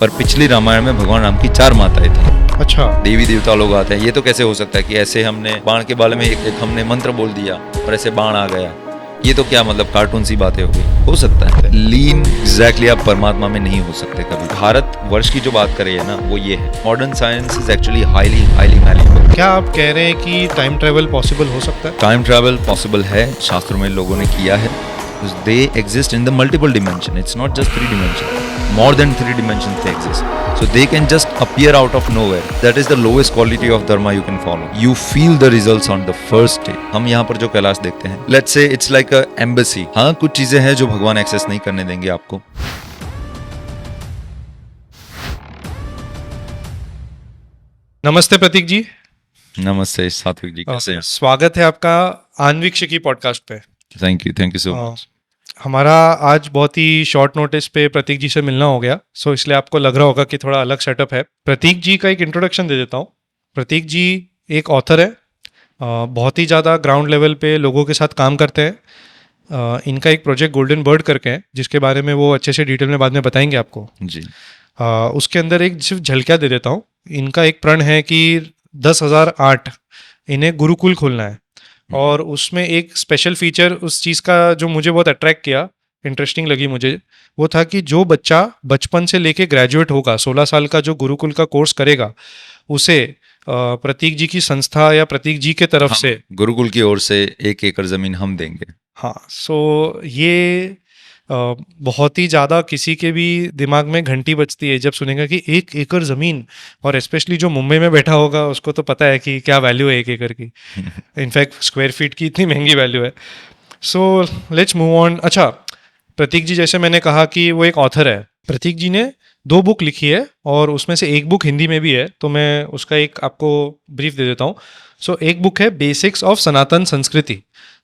पर पिछली रामायण में भगवान राम की 4 माताएं थी। अच्छा। देवी देवता लोग आते हैं, ये तो कैसे हो सकता है कि ऐसे हमने बाण के बारे में एक हमने मंत्र बोल दिया और ऐसे बाण आ गया, ये तो क्या मतलब कार्टून सी बातें हो गई। हो सकता है लीन एग्जैक्टली आप परमात्मा में नहीं हो सकते कभी। भारत वर्ष की जो बात करें है ना, वो ये है modern science is actually highly malleable. क्या आप कह रहे हैं कि टाइम ट्रेवल पॉसिबल हो सकता है? टाइम ट्रैवल पॉसिबल है, शास्त्रों में लोगों ने किया है। They exist in the multiple dimension. It's not just 3 dimension. More than 3 dimensions they exist. So they can just appear out of nowhere. That is the lowest quality of dharma you can follow. You feel the results on the first day. हम यहाँ पर जो कैलाश देखते हैं, let's say it's like a embassy. हाँ, कुछ चीजें हैं जो भगवान एक्सेस नहीं करने देंगे आपको। नमस्ते प्रतीक जी। नमस्ते सात्विक जी, कैसे हैं? स्वागत है आपका आन्वीक्षिकी पॉडकास्ट पे। Thank you so much. हमारा आज बहुत ही शॉर्ट नोटिस पे प्रतीक जी से मिलना हो गया, सो इसलिए आपको लग रहा होगा कि थोड़ा अलग सेटअप है। प्रतीक जी का एक इंट्रोडक्शन दे देता हूँ। प्रतीक जी एक ऑथर है, बहुत ही ज़्यादा ग्राउंड लेवल पे लोगों के साथ काम करते हैं। इनका एक प्रोजेक्ट गोल्डन बर्ड करके है, जिसके बारे में वो अच्छे से डिटेल में बाद में बताएंगे आपको जी। उसके अंदर एक सिर्फ झलकियाँ दे देता हूँ। इनका एक प्रण है कि 10,008 इन्हें गुरुकुल खोलना है, और उसमें एक स्पेशल फीचर उस चीज़ का जो मुझे बहुत अट्रैक्ट किया, इंटरेस्टिंग लगी मुझे, वो था कि जो बच्चा बचपन से लेके ग्रेजुएट होगा, 16 साल का जो गुरुकुल का कोर्स करेगा, उसे प्रतीक जी की संस्था या प्रतीक जी के तरफ से गुरुकुल की ओर से 1 एकड़ जमीन हम देंगे। हाँ, सो ये बहुत ही ज़्यादा किसी के भी दिमाग में घंटी बजती है जब सुनेगा कि 1 एकड़ ज़मीन, और स्पेशली जो मुंबई में बैठा होगा उसको तो पता है कि क्या वैल्यू है 1 एकड़ की। इनफैक्ट स्क्वायर फीट की इतनी महंगी वैल्यू है। So let's move on. अच्छा, प्रतीक जी जैसे मैंने कहा कि वो एक ऑथर है। प्रतीक जी ने 2 बुक लिखी है, और उसमें से एक बुक हिंदी में भी है, तो मैं उसका एक आपको ब्रीफ दे देता हूँ। सो एक बुक है बेसिक्स ऑफ सनातन संस्कृति,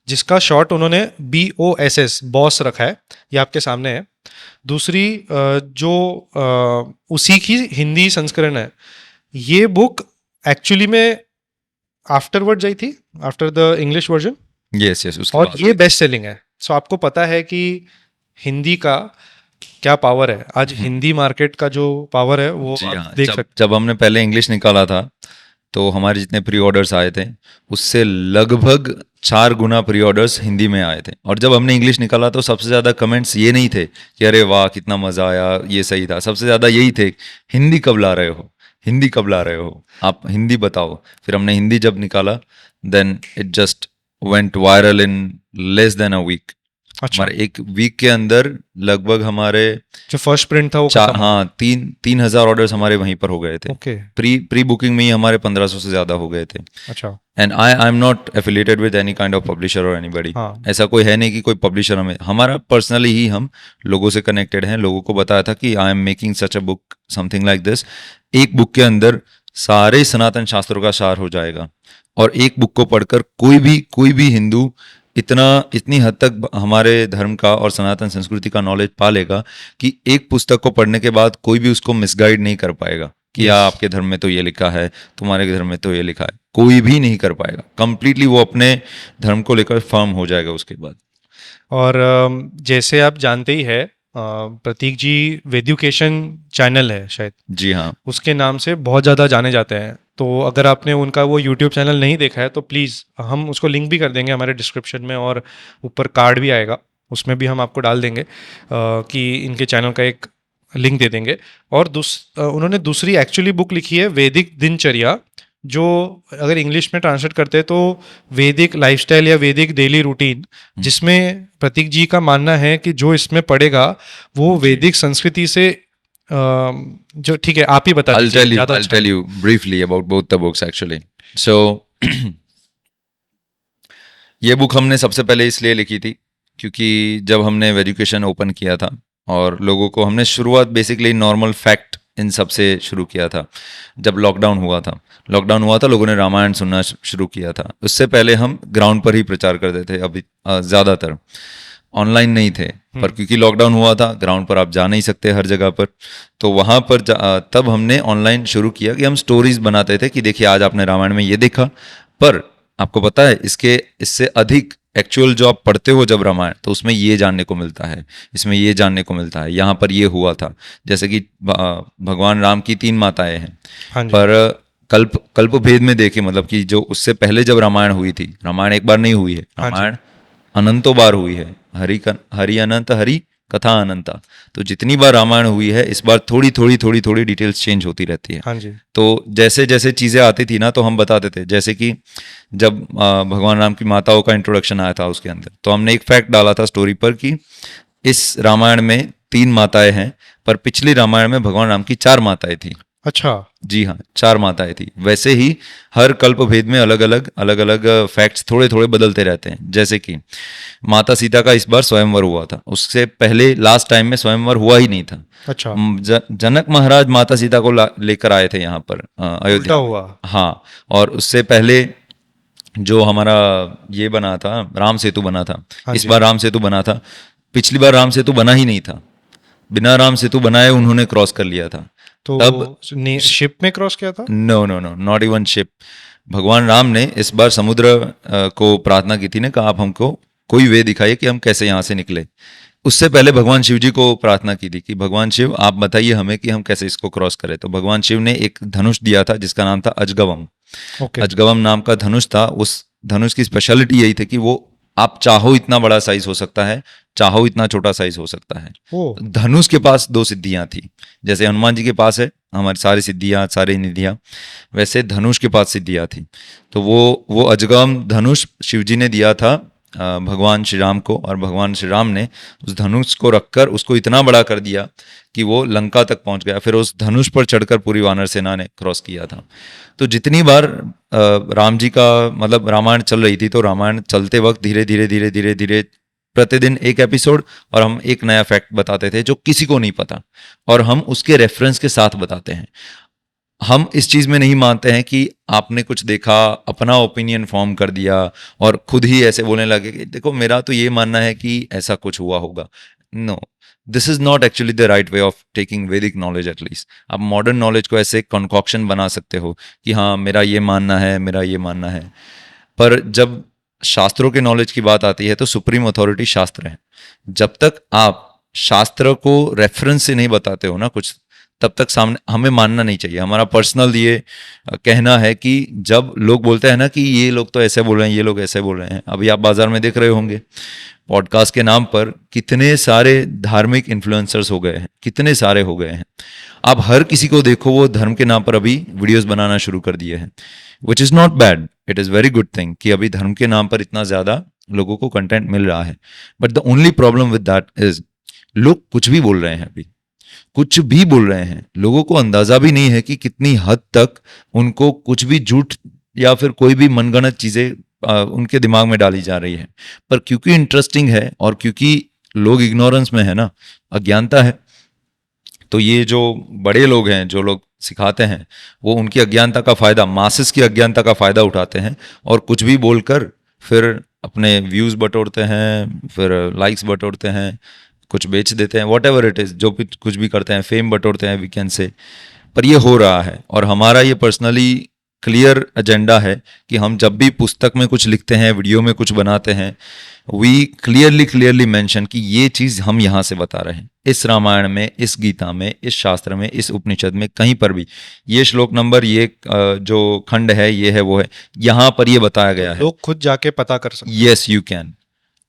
जिसका शॉर्ट उन्होंने BOSS बॉस रखा है, ये आपके सामने है। दूसरी जो उसी की हिंदी संस्करण है, ये बुक एक्चुअली में आफ्टरवर्ड आई थी, after the English version. Yes, और ये बेस्ट सेलिंग है। सो आपको पता है कि हिंदी का क्या पावर है। आज हिंदी मार्केट का जो पावर है वो आप देख सकते। जब हमने पहले इंग्लिश निकाला था तो हमारे जितने प्री ऑर्डर्स आए थे उससे लगभग 4 गुना प्री ऑर्डर्स हिंदी में आए थे। और जब हमने इंग्लिश निकाला तो सबसे ज़्यादा कमेंट्स ये नहीं थे कि अरे वाह कितना मज़ा आया, ये सही था। सबसे ज़्यादा यही थे, हिंदी कब ला रहे हो, हिंदी कब ला रहे हो, आप हिंदी बताओ। फिर हमने हिंदी जब निकाला, then it just went viral in less than a week. अच्छा, हमारे 1 वीक के अंदर लगभग हमारे जो फर्स्ट प्रिंट था वो 3,000 ऑर्डर्स हमारे वहीं पर हो गए थे। ओके। प्री बुकिंग में ही हमारे 1,500 से ज्यादा हो गए थे। अच्छा। And I am not affiliated with any kind of publisher और एनीबॉडी। ऐसा कोई है नहीं कि कोई पब्लिशर हमारा पर्सनली ही हम लोगों से कनेक्टेड हैं। लोगों को बताया था कि I am making such a book, something like this. एक बुक के अंदर सारे सनातन शास्त्रों का सार हो जाएगा, और एक बुक को पढ़कर कोई भी हिंदू इतनी हद तक हमारे धर्म का और सनातन संस्कृति का नॉलेज पा लेगा कि एक पुस्तक को पढ़ने के बाद कोई भी उसको मिसगाइड नहीं कर पाएगा कि आपके धर्म में तो ये लिखा है, तुम्हारे धर्म में तो ये लिखा है। कोई भी नहीं कर पाएगा। कंप्लीटली वो अपने धर्म को लेकर फर्म हो जाएगा उसके बाद। और जैसे आप जानते ही है, प्रतीक जी वेद्युकेशन चैनल है शायद, जी हाँ, उसके नाम से बहुत ज़्यादा जाने जाते हैं। तो अगर आपने उनका वो यूट्यूब चैनल नहीं देखा है तो प्लीज़, हम उसको लिंक भी कर देंगे हमारे डिस्क्रिप्शन में, और ऊपर कार्ड भी आएगा, उसमें भी हम आपको डाल देंगे कि इनके चैनल का एक लिंक दे देंगे। और उन्होंने दूसरी एक्चुअली बुक लिखी है वैदिक दिनचर्या, जो अगर इंग्लिश में ट्रांसलेट करते हैं तो वैदिक लाइफस्टाइल या वैदिक डेली रूटीन, जिसमें प्रतीक जी का मानना है कि जो इसमें पढ़ेगा वो वैदिक संस्कृति से जो, ठीक है आप ही बता दीजिए। I'll tell you briefly about both the books actually. So ये बुक हमने सबसे पहले इसलिए लिखी थी क्योंकि जब हमने एजुकेशन ओपन किया था और लोगों को हमने शुरुआत बेसिकली नॉर्मल फैक्ट इन सब से शुरू किया था। जब लॉकडाउन हुआ था लोगों ने रामायण सुनना शुरू किया था। उससे पहले हम ग्राउंड पर ही प्रचार करते थे, अभी ज़्यादातर ऑनलाइन नहीं थे, पर क्योंकि लॉकडाउन हुआ था ग्राउंड पर आप जा नहीं सकते हर जगह पर, तो वहाँ पर तब हमने ऑनलाइन शुरू किया कि हम स्टोरीज बनाते थे कि देखिए आज आपने रामायण में ये देखा, पर आपको पता है इससे अधिक एक्चुअल जो आप पढ़ते हो जब रामायण, तो उसमें ये जानने को मिलता है, इसमें ये जानने को मिलता है, यहाँ पर ये हुआ था। जैसे कि भगवान राम की 3 माताएं हैं, हाँ जी। पर कल्प भेद में देखे, मतलब कि जो उससे पहले जब रामायण हुई थी, रामायण एक बार नहीं हुई है, हाँ जी। रामायण अनंतों बार हुई है। हरि अनंत, हरि कथा अनंता। तो जितनी बार रामायण हुई है, इस बार थोड़ी थोड़ी थोड़ी थोड़ी डिटेल्स चेंज होती रहती है। हाँ जी। तो जैसे जैसे चीज़ें आती थी ना, तो हम बताते थे। जैसे कि जब भगवान राम की माताओं का इंट्रोडक्शन आया था उसके अंदर, तो हमने एक फैक्ट डाला था स्टोरी पर कि इस रामायण में 3 माताएं हैं, पर पिछली रामायण में भगवान राम की 4 माताएं थी। अच्छा। जी हाँ, 4 माताएं थी। वैसे ही हर कल्प भेद में अलग अलग फैक्ट्स थोड़े थोड़े बदलते रहते हैं। जैसे कि माता सीता का इस बार स्वयंवर हुआ था, उससे पहले लास्ट टाइम में स्वयंवर हुआ ही नहीं था। अच्छा। जनक महाराज माता सीता को लेकर आए थे यहाँ पर उल्टा अयोध्या। हुआ। हाँ, और उससे पहले जो हमारा ये बना था, राम सेतु बना था। हाँ इस जी। बार राम सेतु बना था, पिछली बार राम सेतु बना ही नहीं था। बिना राम सेतु बनाए उन्होंने क्रॉस कर लिया था। तो तब शिप में क्रॉस किया था? No no no, not even ship. भगवान राम ने इस बार समुद्र को प्रार्थना की थी ना, कहा आप हमको कोई वे दिखाइए कि हम कैसे यहाँ से निकले। उससे पहले भगवान शिव जी को प्रार्थना की थी कि भगवान शिव आप बताइए हमें कि हम कैसे इसको क्रॉस करें। तो भगवान शिव ने एक धनुष दिया था जिसका नाम था अजगवम। ओके। अजगवम नाम का धनुष था। उस धनुष की स्पेशलिटी यही थी कि वो आप चाहो इतना बड़ा साइज हो सकता है, चाहो इतना छोटा साइज हो सकता है। ओ। धनुष के पास 2 सिद्धियां थी। जैसे हनुमान जी के पास है हमारी सारी सिद्धियां, सारी निधियां, वैसे धनुष के पास सिद्धियां थी। तो वो अजगम धनुष शिव जी ने दिया था भगवान श्री राम को, और भगवान श्री राम ने उस धनुष को रखकर उसको इतना बड़ा कर दिया कि वो लंका तक पहुंच गया। फिर उस धनुष पर चढ़कर पूरी वानर सेना ने क्रॉस किया था। तो जितनी बार राम जी का मतलब रामायण चल रही थी, तो रामायण चलते वक्त धीरे धीरे धीरे धीरे धीरे प्रतिदिन एक एपिसोड, और हम एक नया फैक्ट बताते थे जो किसी को नहीं पता, और हम उसके रेफरेंस के साथ बताते हैं। हम इस चीज में नहीं मानते हैं कि आपने कुछ देखा, अपना ओपिनियन फॉर्म कर दिया और खुद ही ऐसे बोलने लगे कि देखो मेरा तो ये मानना है कि ऐसा कुछ हुआ होगा। No, this is not actually the right way of taking Vedic knowledge. At least आप मॉडर्न नॉलेज को ऐसे कंकॉक्शन बना सकते हो कि हाँ मेरा ये मानना है, मेरा ये मानना है। पर जब शास्त्रों के नॉलेज की बात आती है तो सुप्रीम अथॉरिटी शास्त्र है। जब तक आप शास्त्र को रेफरेंस से नहीं बताते हो ना कुछ, तब तक सामने हमें मानना नहीं चाहिए। हमारा पर्सनल ये कहना है कि जब लोग बोलते हैं ना कि ये लोग तो ऐसे बोल रहे हैं, ये लोग ऐसे बोल रहे हैं, अभी आप बाजार में देख रहे होंगे पॉडकास्ट के नाम पर कितने सारे धार्मिक इन्फ्लुएंसर्स हो गए हैं, कितने सारे हो गए हैं। आप हर किसी को देखो वो धर्म के नाम पर अभी वीडियोस बनाना शुरू कर दिए हैं, which is not bad, it is very good thing कि अभी धर्म के नाम पर इतना ज़्यादा लोगों को कंटेंट मिल रहा है। But the only problem with that is लोग कुछ भी बोल रहे हैं, अभी कुछ भी बोल रहे हैं। लोगों को अंदाजा भी नहीं है कि कितनी हद तक उनको कुछ भी झूठ या फिर कोई भी मनगढ़ंत चीजें उनके दिमाग में डाली जा रही है। पर क्योंकि इंटरेस्टिंग है और क्योंकि लोग इग्नोरेंस में है ना, अज्ञानता है, तो ये जो बड़े लोग हैं, जो लोग सिखाते हैं, वो उनकी अज्ञानता का फायदा, मासेस की अज्ञानता का फायदा उठाते हैं और कुछ भी बोलकर फिर अपने व्यूज बटोरते हैं, फिर लाइक्स बटोरते हैं, कुछ बेच देते हैं, वॉट एवर इट इज, जो भी कुछ भी करते हैं, फेम बटोरते हैं वीकेंड से। पर ये हो रहा है और हमारा ये पर्सनली क्लियर एजेंडा है कि हम जब भी पुस्तक में कुछ लिखते हैं, वीडियो में कुछ बनाते हैं, वी क्लियरली मेंशन कि ये चीज़ हम यहाँ से बता रहे हैं। इस रामायण में, इस गीता में, इस शास्त्र में, इस उपनिषद में, कहीं पर भी ये श्लोक नंबर, ये जो खंड है, ये है, वो है, यहाँ पर ये बताया गया है। लोग खुद जाके पता कर सकते हैं। Yes you can.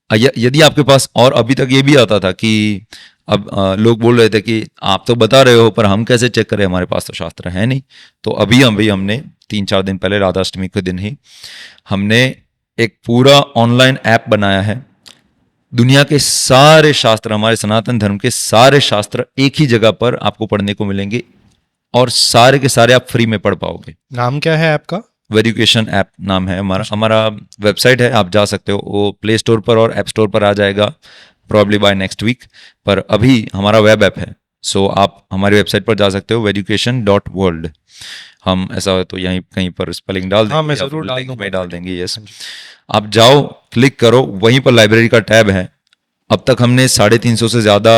यदि आपके पास, और अभी तक ये भी आता था कि अब लोग बोल रहे थे कि आप तो बता रहे हो पर हम कैसे चेक करें, हमारे पास तो शास्त्र है नहीं। तो अभी हमने 3-4 दिन पहले, राधाष्टमी के दिन ही, हमने एक पूरा ऑनलाइन ऐप बनाया है। दुनिया के सारे शास्त्र, हमारे सनातन धर्म के सारे शास्त्र एक ही जगह पर आपको पढ़ने को मिलेंगे और सारे के सारे आप फ्री में पढ़ पाओगे। नाम क्या है ऐप का? वेरिफिकेशन ऐप नाम है हमारा वेबसाइट है, आप जा सकते हो, वो प्ले स्टोर पर और ऐप स्टोर पर आ जाएगा प्रॉब्ली बाय नेक्स्ट वीक। पर अभी हमारा वेब ऐप है, सो आप हमारी वेबसाइट पर जा सकते हो, veducation.world। हम ऐसा हो तो यहीं कहीं पर स्पेलिंग डाल देंगे, हाँ, मैं जरूर डाल लिंक दूंगा। में डाल देंगे। यस, आप जाओ, क्लिक करो, वहीं पर लाइब्रेरी का टैब है। अब तक हमने 350 से ज़्यादा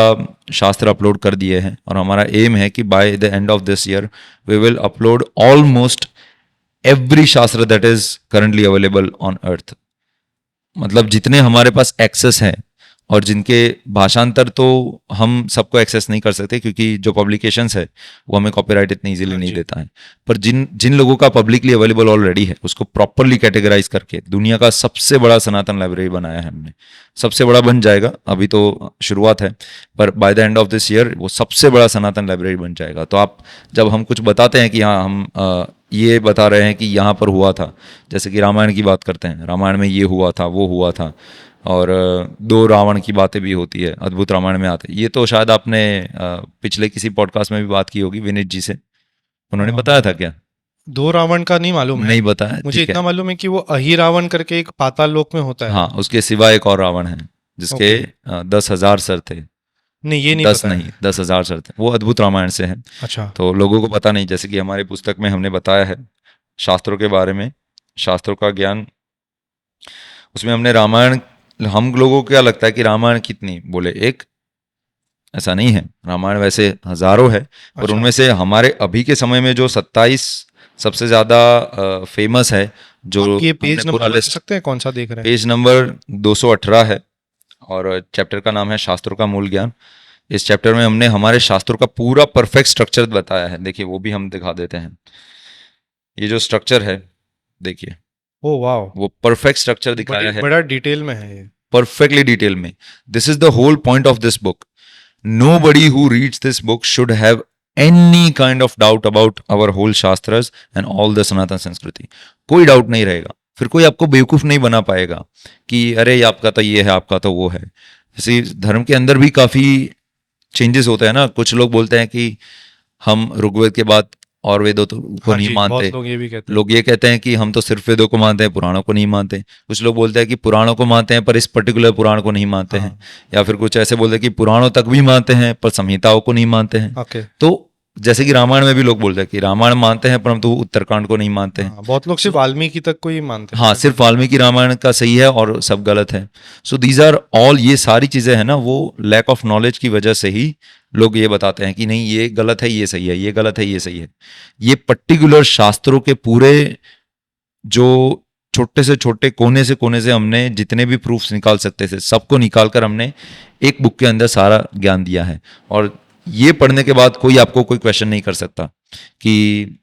शास्त्र अपलोड कर दिए हैं और हमारा एम है कि by the end of this year we will upload almost every shastra that is currently available on earth। मतलब जितने हमारे पास एक्सेस है, और जिनके भाषांतर तो हम सबको एक्सेस नहीं कर सकते क्योंकि जो पब्लिकेशंस है वो हमें कॉपीराइट इतनी इजीली नहीं देता है, पर जिन जिन लोगों का पब्लिकली अवेलेबल ऑलरेडी है उसको प्रॉपरली कैटेगराइज करके दुनिया का सबसे बड़ा सनातन लाइब्रेरी बनाया है हमने। सबसे बड़ा बन जाएगा, अभी तो शुरुआत है, पर bye the end of this year वो सबसे बड़ा सनातन लाइब्रेरी बन जाएगा। तो आप जब हम कुछ बताते हैं कि हाँ हम ये बता रहे हैं कि यहाँ पर हुआ था, जैसे कि रामायण की बात करते हैं, रामायण में ये हुआ था वो हुआ था, और दो रावण की बातें भी होती है, अद्भुत रामायण में आते हैं। ये तो शायद आपने पिछले किसी पॉडकास्ट में भी बात की होगी विनीत जी से, उन्होंने बताया था क्या? दो रावण का नहीं मालूम है, नहीं बताया, मुझे ठीक है। इतना मालूम है कि वो अहिरावण करके एक पाताल लोक में होता है। हाँ, उसके सिवा एक और रावण है जिसके 10,000 सर थे। नहीं, ये नहीं 10 पता है। नहीं 10,000 सर थे, वो अद्भुत रामायण से है। अच्छा, तो लोगों को पता नहीं, जैसे कि हमारी पुस्तक में हमने बताया है शास्त्रों के बारे में, शास्त्रों का ज्ञान, उसमें हमने रामायण, हम लोगों को क्या लगता है कि रामायण कितनी बोले एक, ऐसा नहीं है, रामायण वैसे हजारों है, पर अच्छा। उनमें से हमारे अभी के समय में जो 27 सबसे ज्यादा फेमस है, जो आप ये हमने पेज पूरा नंबर बता लिस्ट, सकते हैं कौन सा देख रहे हैं? पेज नंबर 218 है, और चैप्टर का नाम है शास्त्रों का मूल ज्ञान। इस चैप्टर में हमने हमारे शास्त्रों का पूरा परफेक्ट स्ट्रक्चर बताया है। देखिए वो भी हम दिखा देते हैं, ये जो स्ट्रक्चर है देखिए, ओ वाओ, वो परफेक्ट स्ट्रक्चर दिखाया है, बड़ा डिटेल में है ये। परफेक्टली डिटेल में। This is the whole point of this book. Nobody who reads this book should have any kind of doubt about our whole shastras and all the Sanatan Sanskriti. कोई doubt नहीं रहेगा, फिर कोई आपको बेवकूफ नहीं बना पाएगा कि अरे ये आपका तो ये है, आपका तो वो है। जैसे धर्म के अंदर भी काफी चेंजेस होते हैं ना, कुछ लोग बोलते हैं कि हम ऋग्वेद के बाद और वेदों को हाँ नहीं जी, मानते, बहुत लोग ये भी कहते हैं। लोग ये कहते हैं कि हम तो सिर्फ वेदों को मानते हैं, पुराणों को नहीं मानते। कुछ लोग बोलते हैं कि पुराणों को मानते हैं पर इस पर्टिकुलर पुराण को नहीं मानते हैं, या फिर कुछ ऐसे बोलते हैं कि पुराणों तक भी मानते हैं पर संहिताओं को नहीं मानते हैं। ओके। तो जैसे कि रामायण में भी लोग बोलते हैं कि रामायण मानते हैं परंतु उत्तरकांड को नहीं मानते हैं। बहुत लोग सिर्फ वाल्मीकि तक को ही मानते हैं। हाँ, सिर्फ वाल्मीकि रामायण का सही है और सब गलत है। सो दीज आर ऑल, ये सारी चीजें हैं ना, वो लैक ऑफ नॉलेज की वजह से ही लोग ये बताते हैं कि नहीं ये गलत है ये सही है, ये गलत है ये सही है। ये पर्टिकुलर शास्त्रों के पूरे जो छोटे से छोटे कोने से हमने जितने भी प्रूफ्स निकाल सकते थे सबको निकालकर हमने एक बुक के अंदर सारा ज्ञान दिया है। और ये पढ़ने के बाद कोई आपको कोई क्वेश्चन नहीं कर सकता कि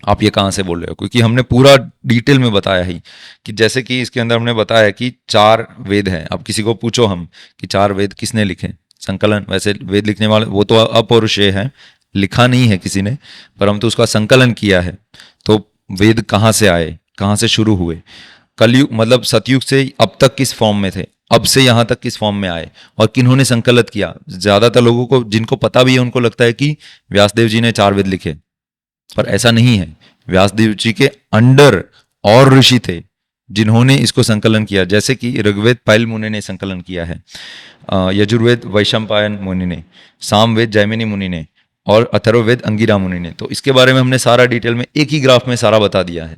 आप ये कहाँ से बोल रहे हो, क्योंकि हमने पूरा डिटेल में बताया ही कि जैसे कि इसके अंदर हमने बताया कि 4 वेद हैं। अब किसी को पूछो हम कि 4 वेद किसने लिखे, संकलन, वैसे वेद लिखने वाले वो तो अपौरुषेय है, लिखा नहीं है किसी ने, परंतु उसका संकलन किया है। तो वेद कहाँ से आए, कहाँ से शुरू हुए, कलयुग मतलब सतयुग से अब तक किस फॉर्म में थे, अब से यहाँ तक किस फॉर्म में आए, और किन्होंने संकलित किया। ज्यादातर लोगों को जिनको पता भी है उनको लगता है कि व्यासदेव जी ने 4 वेद लिखे, पर ऐसा नहीं है। व्यासदेव जी के अंडर और ऋषि थे जिन्होंने इसको संकलन किया, जैसे कि ऋग्वेद पायल मुनि ने संकलन किया है, यजुर्वेद वैशंपायन मुनि ने, सामवेद जैमिनी मुनि ने, और अथर्ववेद अंगिरा मुनि ने। तो इसके बारे में हमने सारा डिटेल में एक ही ग्राफ में सारा बता दिया है।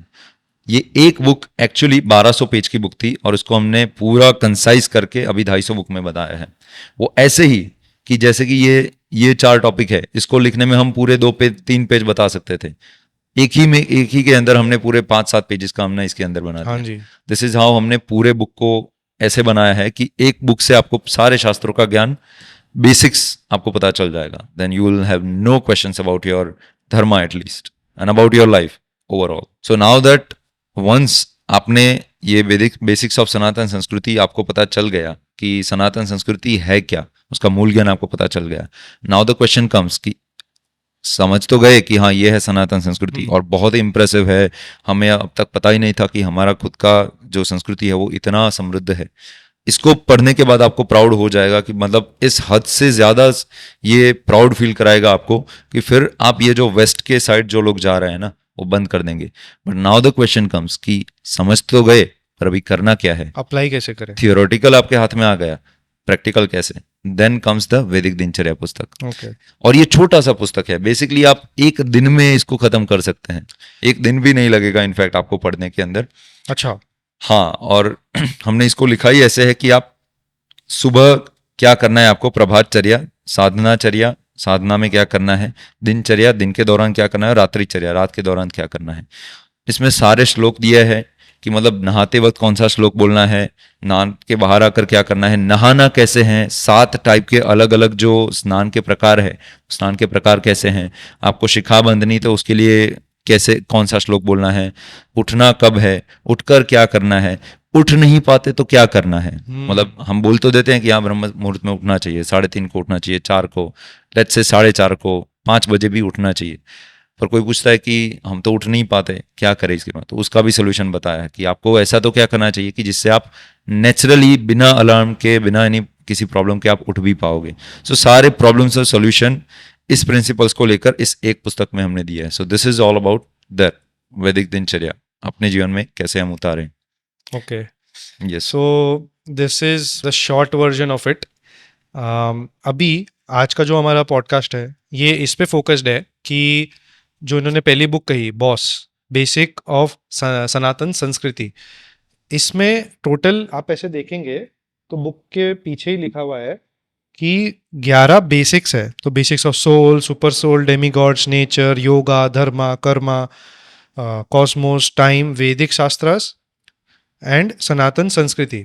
ये एक बुक एक्चुअली 1200 पेज की बुक थी और उसको हमने पूरा कंसाइज करके अभी 250 बुक में बताया है। वो ऐसे ही कि जैसे कि ये 4 टॉपिक है, इसको लिखने में हम पूरे 2 पेज 3 पेज बता सकते थे, एक ही के अंदर हमने पूरे 5-7 पेजेस का हमने इसके अंदर बना हाँ दिया। जी। दिस इज हाउ हमने पूरे बुक को ऐसे बनाया है कि एक बुक से आपको सारे शास्त्रों का ज्ञान, बेसिक्स आपको पता चल जाएगा। Then you will have no questions about your dharma at least and about your life overall. So now that once आपने ये वैदिक बेसिक्स ऑफ सनातन संस्कृति आपको पता चल गया कि सनातन संस्कृति है क्या, उसका मूल ज्ञान आपको पता चल गया। नाउ द क्वेश्चन कम्स कि समझ तो गए कि हाँ ये है सनातन संस्कृति और बहुत ही इंप्रेसिव है, हमें अब तक पता ही नहीं था कि हमारा खुद का जो संस्कृति है वो इतना समृद्ध है। इसको पढ़ने के बाद आपको प्राउड हो जाएगा कि मतलब इस हद से ज्यादा ये प्राउड फील कराएगा आपको कि फिर आप ये जो वेस्ट के साइड जो लोग जा रहे हैं ना वो बंद कर देंगे। But now the question comes कि समझ तो गए पर अभी करना क्या है, अप्लाई कैसे करें। थियोरेटिकल आपके हाथ में आ गया, प्रैक्टिकल कैसे। देन कम्स द वैदिक दिनचर्या पुस्तक। ओके। और ये छोटा सा पुस्तक है, बेसिकली आप एक दिन में इसको खत्म कर सकते हैं, एक दिन भी नहीं लगेगा इनफैक्ट आपको पढ़ने के अंदर। अच्छा। हाँ, और हमने इसको लिखा ही ऐसे है कि आप सुबह क्या करना है आपको, प्रभातचर्या, साधनाचर्या, साधना में क्या करना है, दिनचर्या, दिन के दौरान क्या करना है, रात्रिचर्या, रात के दौरान क्या करना है। इसमें सारे श्लोक दिए हैं कि मतलब नहाते वक्त कौन सा श्लोक बोलना है, नहा के बाहर आकर क्या करना है, नहाना कैसे है, 7 टाइप के अलग अलग जो स्नान के प्रकार है, स्नान के प्रकार कैसे हैं, आपको शिखा बंधनी तो उसके लिए कैसे कौन सा श्लोक बोलना है, उठना कब है, उठकर क्या करना है, उठ नहीं पाते तो क्या करना है। मतलब हम बोल तो देते हैं कि यहाँ ब्रह्म मुहूर्त में उठना चाहिए, 3:30 को उठना चाहिए, 4 को, लेट्स से 4:30 को, 5 बजे भी उठना चाहिए। पर कोई पूछता है कि हम तो उठ नहीं पाते, क्या करें इसके बाद, तो उसका भी सोल्यूशन बताया है कि आपको ऐसा तो क्या करना चाहिए कि जिससे आप नेचुरली बिना अलार्म के, बिना यानी किसी प्रॉब्लम के आप उठ भी पाओगे। सो सारे प्रॉब्लम्स और सोल्यूशन इस प्रिंसिपल्स को लेकर इस एक पुस्तक में हमने दिया है। So this is all about that Vedic dincharya अपने जीवन में कैसे हम उतारें। Okay, yes. So this is the short version of it. अभी आज का जो हमारा पॉडकास्ट है ये इस पे फोकस्ड है कि जो इन्होंने पहली बुक कही, बॉस, बेसिक ऑफ सनातन संस्कृति, इसमें टोटल आप ऐसे देखेंगे तो बुक के पीछे ही लिखा हुआ है कि 11 बेसिक्स है। तो basics of soul, super soul, demigods, nature, yoga, dharma, karma, cosmos, time, Vedic shastras and सनातन संस्कृति।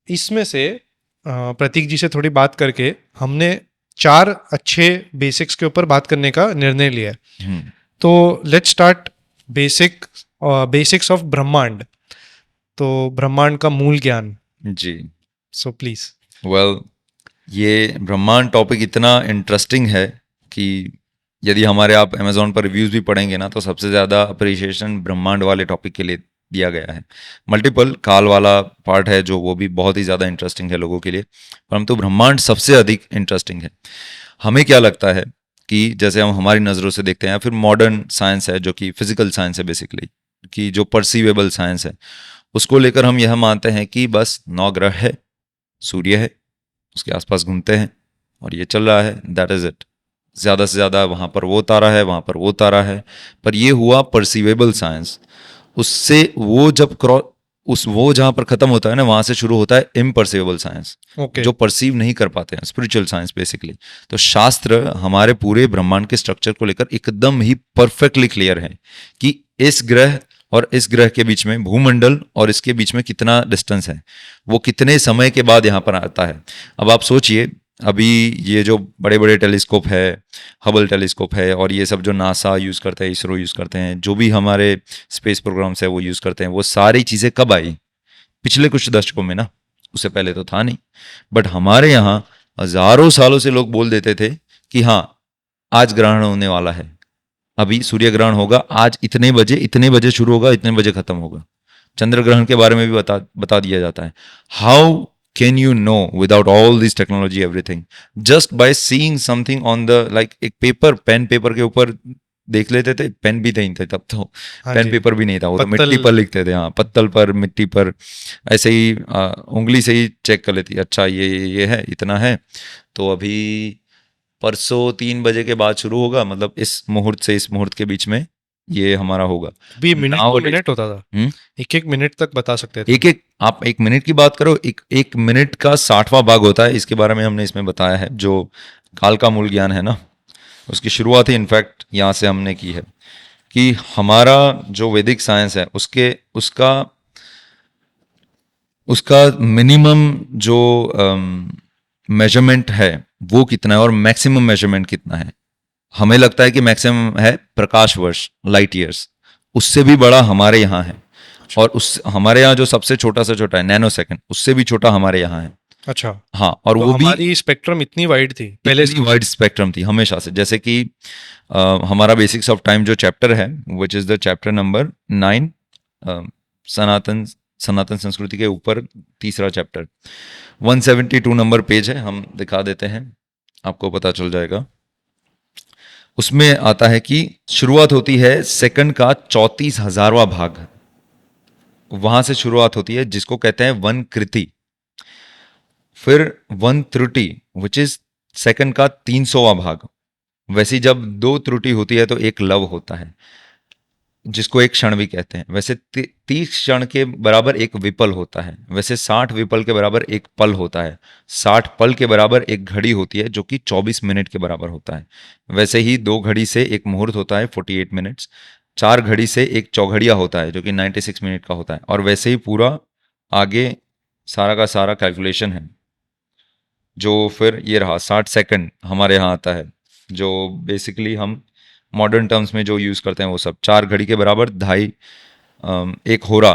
इसमें से प्रतीक जी से थोड़ी बात करके हमने 4 अच्छे बेसिक्स के ऊपर बात करने का निर्णय लिया है। तो लेट्स स्टार्ट बेसिक्स ऑफ ब्रह्मांड। तो ब्रह्मांड का मूल ज्ञान जी। So please. वेल, ये ब्रह्मांड टॉपिक इतना इंटरेस्टिंग है कि यदि हमारे आप अमेजोन पर रिव्यूज़ भी पढ़ेंगे ना, तो सबसे ज़्यादा अप्रिशिएशन ब्रह्मांड वाले टॉपिक के लिए दिया गया है। मल्टीपल काल वाला पार्ट है जो वो भी बहुत ही ज़्यादा इंटरेस्टिंग है लोगों के लिए, परंतु ब्रह्मांड सबसे अधिक इंटरेस्टिंग है। हमें क्या लगता है कि जैसे हम हमारी नज़रों से देखते हैं, या फिर मॉडर्न साइंस है जो कि फिजिकल साइंस है बेसिकली, कि जो परसीवेबल साइंस है, उसको लेकर हम यह मानते हैं कि बस 9 ग्रह है, सूर्य है, उसके आसपास घूमते हैं और ये चल रहा है, दैट इज़ इट। ज़्यादा से ज़्यादा वहाँ पर वो तारा है, वहाँ पर वो तारा है। पर ये हुआ परसीवेबल साइंस। उससे वो जब वो जहाँ पर ख़त्म होता है ना, वहाँ से शुरू होता है इम्परसीवेबल साइंस, जो परसीव नहीं कर पाते हैं, स्पिरिचुअल साइंस बेसिकली। तो शास्त्र हमारे पूरे ब्रह्मांड के स्ट्रक्चर को लेकर एकदम ही परफेक्टली क्लियर है कि इस ग्रह और इस ग्रह के बीच में, भूमंडल और इसके बीच में कितना डिस्टेंस है, वो कितने समय के बाद यहाँ पर आता है। अब आप सोचिए, अभी ये जो बड़े बड़े टेलीस्कोप है, हबल टेलीस्कोप है, और ये सब जो नासा यूज़ करते हैं, इसरो यूज़ करते हैं, जो भी हमारे स्पेस प्रोग्राम्स है वो यूज़ करते हैं, वो सारी चीज़ें कब आई? पिछले कुछ दशकों में ना, उससे पहले तो था नहीं। बट हमारे यहाँ हज़ारों सालों से लोग बोल देते थे कि हाँ, आज ग्रहण होने वाला है, अभी सूर्य ग्रहण होगा, आज इतने बजे शुरू होगा, इतने बजे खत्म होगा। चंद्र ग्रहण के बारे में भी बता दिया जाता है। How can you know without all this technology everything, just by seeing something on the, like एक पेपर, पेपर के ऊपर देख लेते थे, पेन भी नहीं थे तब तो, पेन पेपर भी नहीं था, वो तो मिट्टी पर लिखते थे। हाँ, पत्तल पर, मिट्टी पर, ऐसे ही उंगली से ही चेक कर लेती, अच्छा ये है, इतना है, तो अभी परसों 3 बजे के बाद शुरू होगा, मतलब इस मुहूर्त से इस मुहूर्त के बीच में ये हमारा होगा। भी मिनट होता था, एक मिनट तक बता सकते थे। आप 1 मिनट की बात करो, एक मिनट का 60वां भाग होता है। इसके बारे में हमने इसमें बताया है, जो काल का मूल ज्ञान है ना, उसकी शुरुआत ही इनफैक्ट यहाँ से हमने की है कि हमारा जो वैदिक साइंस है उसका मिनिमम जो मेजरमेंट है वो कितना है और मैक्सिमम मेजरमेंट कितना है। हमें लगता है कि मैक्सिमम है प्रकाश वर्ष, लाइट ईयर्स, उससे भी बड़ा हमारे यहाँ है। और उस हमारे यहाँ जो सबसे छोटा से छोटा है, नैनो सेकंड, उससे भी छोटा हमारे यहाँ है। अच्छा, हाँ, और तो वो भी हमारी स्पेक्ट्रम इतनी वाइड थी पहले से, वाइड स्पेक्ट्रम थी हमेशा से। जैसे कि हमारा बेसिक्स ऑफ टाइम जो चैप्टर है, which is the chapter number 9, सनातन संस्कृति के ऊपर तीसरा चैप्टर, 172 नंबर पेज है, हम दिखा देते हैं, आपको पता चल जाएगा। उसमें आता है कि शुरुआत होती है सेकंड का 34,000वां भाग, वहां से शुरुआत होती है, जिसको कहते हैं वन कृति। फिर 1 त्रुटि विच इज सेकंड का 300वां भाग। वैसे जब 2 त्रुटि होती है तो 1 लव होता है, जिसको 1 क्षण भी कहते हैं। वैसे 30 क्षण के बराबर 1 विपल होता है। वैसे 60 विपल के बराबर 1 पल होता है। 60 पल के बराबर 1 घड़ी होती है, जो कि 24 मिनट के बराबर होता है। वैसे ही 2 घड़ी से 1 मुहूर्त होता है, 48 मिनट्स। 4 घड़ी से एक चौघड़िया होता है जो कि 96 मिनट का होता है, और वैसे ही पूरा आगे सारा का सारा कैलकुलेशन है, जो फिर ये रहा 60 सेकंड हमारे यहाँ आता है, जो बेसिकली हम मॉडर्न टर्म्स में जो यूज़ करते हैं वो सब 4 घड़ी के बराबर ढाई, एक होरा,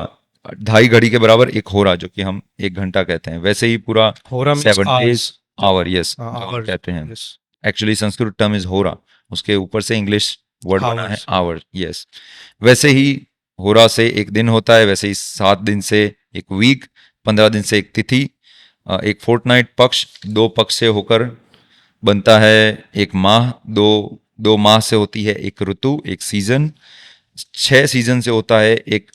2.5 घड़ी के बराबर एक होरा, जो कि हम 1 घंटा कहते हैं। वैसे ही पूरा होरा means 7 hours. days hour, yes hours, कहते हैं। yes. Actually Sanskrit term is hora, उसके ऊपर से इंग्लिश वर्ड बना है Hours. Our, yes. वैसे ही होरा से एक दिन होता है, वैसे ही 7 दिन से एक वीक, 15 दिन से एक तिथि, एक फोर्टनाइट पक्ष, 2 पक्ष से होकर बनता है एक माह, दो माह से होती है एक ऋतु, एक सीजन, 6 सीजन से होता है एक